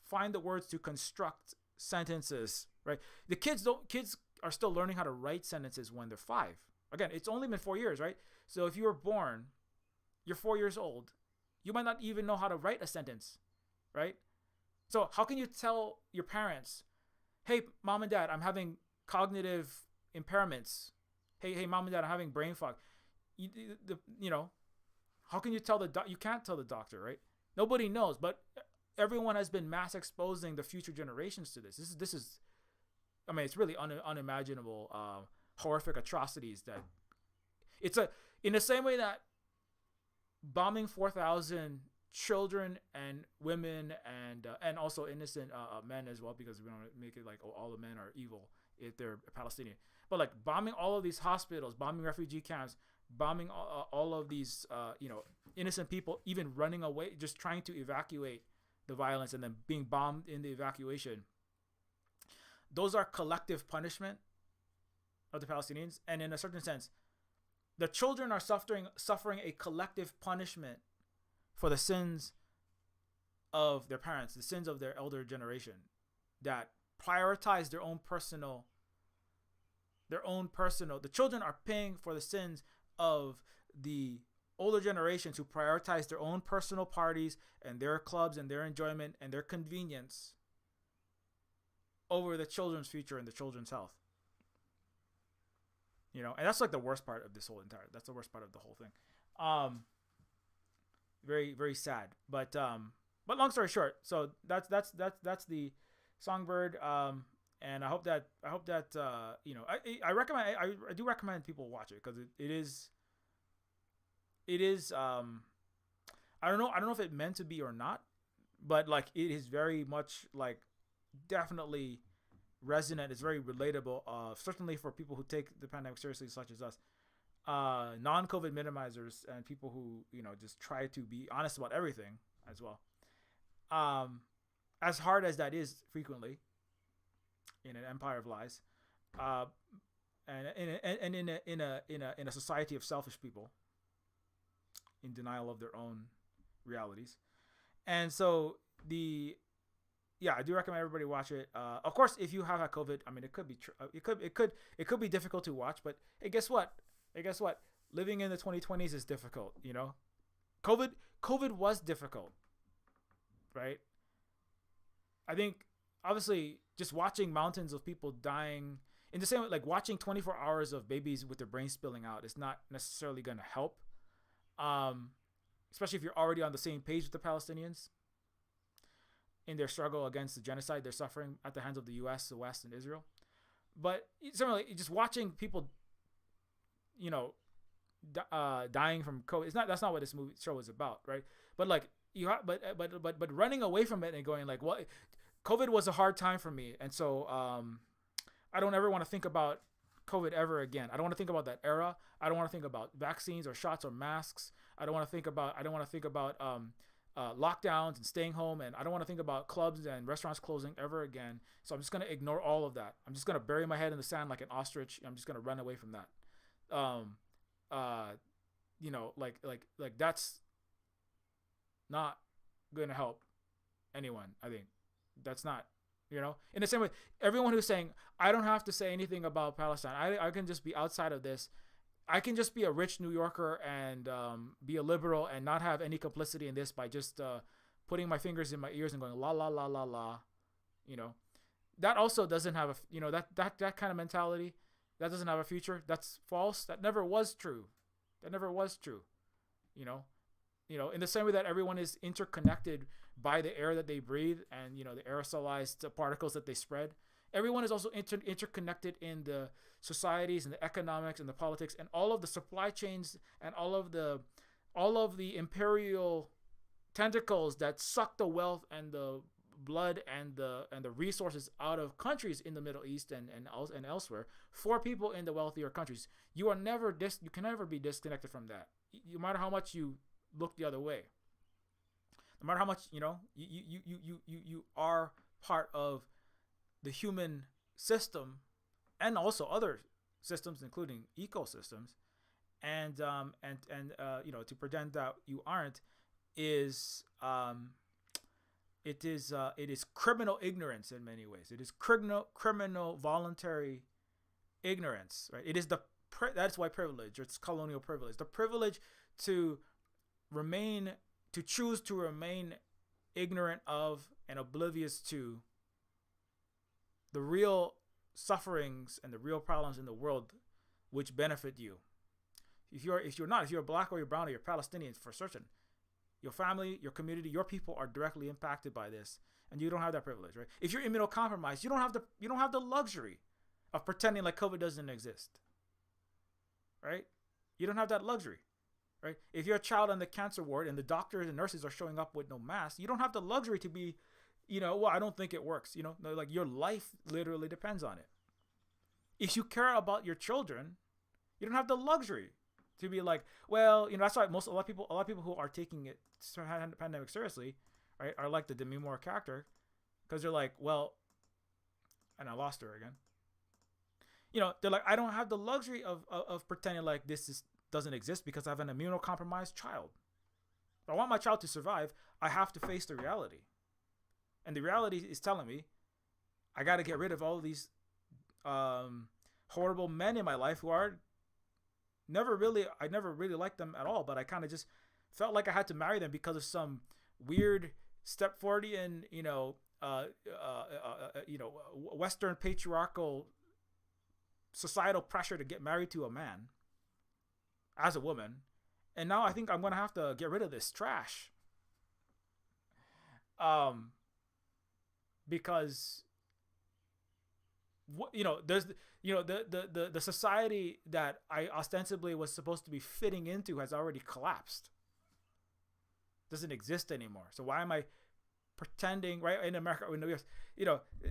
find the words to construct sentences, right? The kids are still learning how to write sentences when they're 5. Again, it's only been 4 years, right? So if you were born, you're 4 years old, you might not even know how to write a sentence, right? So how can you tell your parents, hey, mom and dad, I'm having cognitive impairments. Hey, mom and dad, I'm having brain fog. How can you tell you can't tell the doctor, right? Nobody knows, but everyone has been mass exposing the future generations to this. This is, I mean, it's really unimaginable, horrific atrocities that in the same way that bombing 4,000 children and women and also innocent men as well, because we don't make it like all the men are evil if they're Palestinian, but like bombing all of these hospitals, bombing refugee camps, bombing all of these innocent people, even running away, just trying to evacuate the violence and then being bombed in the evacuation. Those are collective punishment of the Palestinians, and in a certain sense, the children are suffering a collective punishment for the sins of their parents, the sins of their elder generation that prioritize their own personal. The children are paying for the sins of the older generations who prioritize their own personal parties and their clubs and their enjoyment and their convenience over the children's future and the children's health. And that's like the worst part of that's the worst part of the whole thing. Very, very sad. But long story short, so that's the Songbird. And I hope that I recommend, I do recommend people watch it because it is I don't know if it meant to be or not, but like it is very much like definitely resonant. It's very relatable, certainly for people who take the pandemic seriously, such as us, non-COVID minimizers and people who just try to be honest about everything as well, as hard as that is frequently in an empire of lies, and in a society of selfish people in denial of their own realities. And so I do recommend everybody watch it. Of course, if you have had COVID, I mean, it could be difficult to watch, but hey, guess what? Living in the 2020s is difficult. COVID was difficult, right? I think obviously just watching mountains of people dying in the same way, like watching 24 hours of babies with their brains spilling out is not necessarily going to help. especially if you're already on the same page with the Palestinians in their struggle against the genocide they're suffering at the hands of the U.S., the West, and Israel. But similarly, just watching people, dying from COVID. That's not what this show is about, right? But like but running away from it and going like, well, COVID was a hard time for me, and so I don't ever want to think about COVID ever again. I don't want to think about that era. I don't want to think about vaccines or shots or masks. I don't want to think about lockdowns and staying home, and I don't want to think about clubs and restaurants closing ever again. So I'm just going to ignore all of that. I'm just going to bury my head in the sand like an ostrich. I'm just going to run away from that. Like that's not going to help anyone. I think that's not, in the same way, everyone who's saying, I don't have to say anything about Palestine. I can just be outside of this. I can just be a rich New Yorker and be a liberal and not have any complicity in this by just putting my fingers in my ears and going la la la la la, that also doesn't have a that kind of mentality. That doesn't have a future. That's false. That never was true. In the same way that everyone is interconnected by the air that they breathe and the aerosolized particles that they spread. Everyone is also interconnected in the societies and the economics and the politics and all of the supply chains and all of the imperial tentacles that suck the wealth and the blood and the resources out of countries in the Middle East and elsewhere for people in the wealthier countries. You can never be disconnected from that. No matter how much you look the other way. No matter how much, you are part of the human system and also other systems, including ecosystems, and to pretend that you aren't is it is criminal ignorance in many ways. It is criminal voluntary ignorance, right? It is that's why privilege, it's colonial privilege, the privilege to choose to remain ignorant of and oblivious to the real sufferings and the real problems in the world which benefit you. If you're black or you're brown or you're Palestinian, for certain, your family, your community, your people are directly impacted by this, and you don't have that privilege, right? If you're immunocompromised, you don't have the luxury of pretending like COVID doesn't exist, right? You don't have that luxury, right? If you're a child on the cancer ward and the doctors and nurses are showing up with no mask, you don't have the luxury to be, well, I don't think it works. Like your life literally depends on it. If you care about your children, you don't have the luxury to be like, well, that's why a lot of people who are taking it pandemic seriously, right, are like the Demi Moore character, because they're like, well, and I lost her again. They're like, I don't have the luxury of pretending like this doesn't exist because I have an immunocompromised child. If I want my child to survive, I have to face the reality. And the reality is telling me I got to get rid of all of these horrible men in my life who are I never really liked them at all, but I kind of just felt like I had to marry them because of some weird Stepfordian, Western patriarchal societal pressure to get married to a man as a woman. And now I think I'm going to have to get rid of this trash. Because there's the society that I ostensibly was supposed to be fitting into has already collapsed. Doesn't exist anymore. So why am I pretending, right, in America or in the US,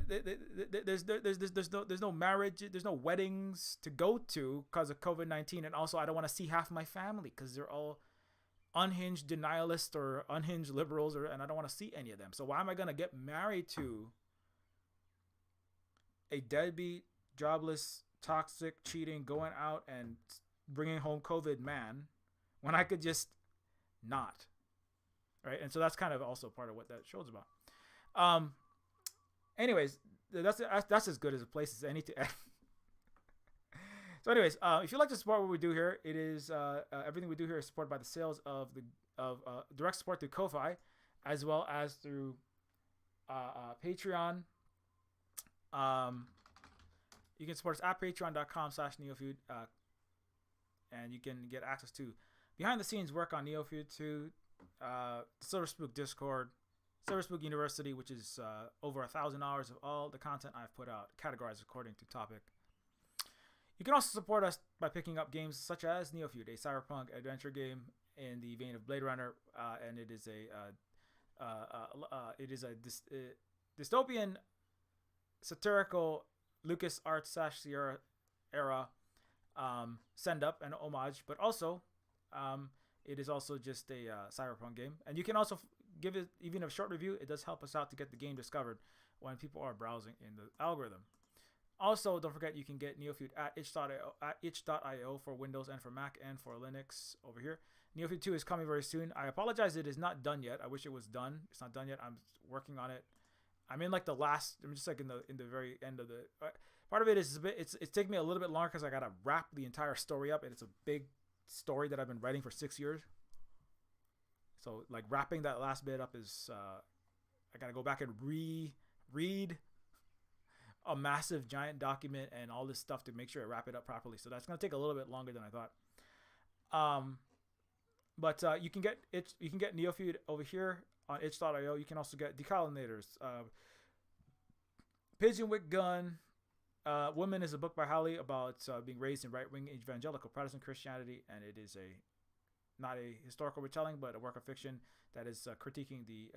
there's no marriage, there's no weddings to go to because of COVID-19, and also I don't want to see half my family because they're all unhinged denialists or unhinged liberals, and I don't want to see any of them. So why am I going to get married to a deadbeat, jobless, toxic, cheating, going out and bringing home COVID man when I could just not, right? And so that's kind of also part of what that show's about. Anyways, that's as good as a place as any to end. So anyways, if you'd like to support what we do here, it is everything we do here is supported by the sales of direct support through Ko-Fi, as well as through Patreon. You can support us at patreon.com/Neofeud, and you can get access to behind the scenes work on Neofeud 2, Silver Spook Discord, Silver Spook University, which is over 1,000 hours of all the content I've put out, categorized according to topic. You can also support us by picking up games such as Neofeud, a cyberpunk adventure game in the vein of Blade Runner, and it is a dystopian, satirical Lucas Arts / Sierra era send up and homage, but also it is also just a cyberpunk game, and you can also give it even a short review. It does help us out to get the game discovered when people are browsing in the algorithm. Also, don't forget you can get Neofeud at itch.io for Windows and for Mac and for Linux over here. Neofeud 2 is coming very soon. I apologize, it is not done yet. I wish it was done. It's not done yet. I'm working on it. I'm in like the last. I'm just like in the very end of the. Part of it is it's taking me a little bit longer because I gotta wrap the entire story up, and it's a big story that I've been writing for 6 years. So like wrapping that last bit up is I gotta go back and read a massive giant document and all this stuff to make sure I wrap it up properly. So that's gonna take a little bit longer than I thought. But you can get Neofeud over here on itch.io. You can also get Decolonators, Pigeonwick Gun, Woman is a book by Holly about being raised in right-wing evangelical Protestant Christianity, and it is not a historical retelling, but a work of fiction that is critiquing the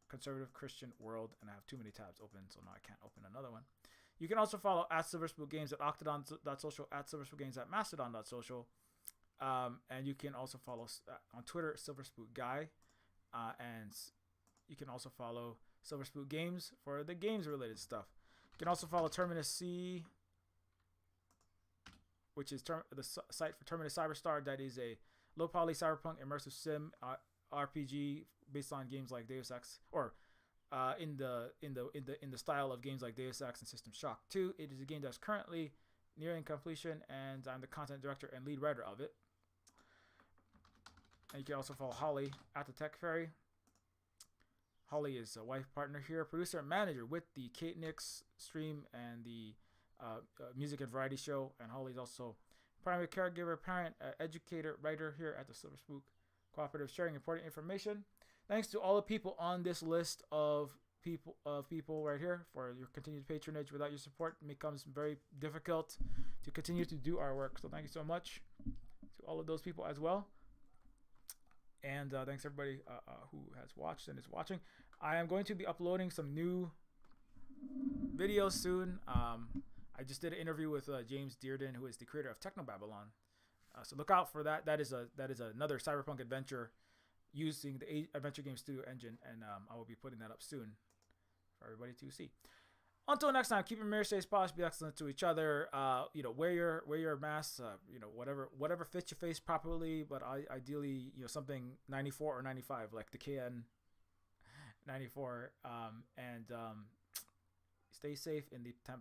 conservative Christian world. And I have too many tabs open, so now I can't open another one. You can also follow at Silverspook Games at octodon.social, at Silverspook Games at mastodon.social. And you can also follow on Twitter, Silverspook Guy. And you can also follow Silverspook Games for the games related stuff. You can also follow Terminus C, which is the site for Terminus Cyberstar. That is a low poly cyberpunk immersive sim RPG based on games like Deus Ex, or in the style of games like Deus Ex and System Shock 2. It is a game that's currently nearing completion, and I'm the content director and lead writer of it. And you can also follow Holly at the Tech Fairy. Holly is a wife, partner here, producer, and manager with the Kate Nix stream and the music and variety show. And Holly is also primary caregiver, parent, educator, writer here at the Silver Spook Cooperative, sharing important information. Thanks to all the people on this list of people right here for your continued patronage. Without your support, it becomes very difficult to continue to do our work. So thank you so much to all of those people as well. And thanks everybody who has watched and is watching. I am going to be uploading some new videos soon. I just did an interview with James Dearden, who is the creator of Techno Babylon. So look out for that. That is another cyberpunk adventure using the Adventure Game Studio engine, and I will be putting that up soon for everybody to see. Until next time, keep your mirror safe, polished, be excellent to each other. Wear your mask. Whatever fits your face properly, but ideally, something 94 or 95, like the KN 94. And stay safe in the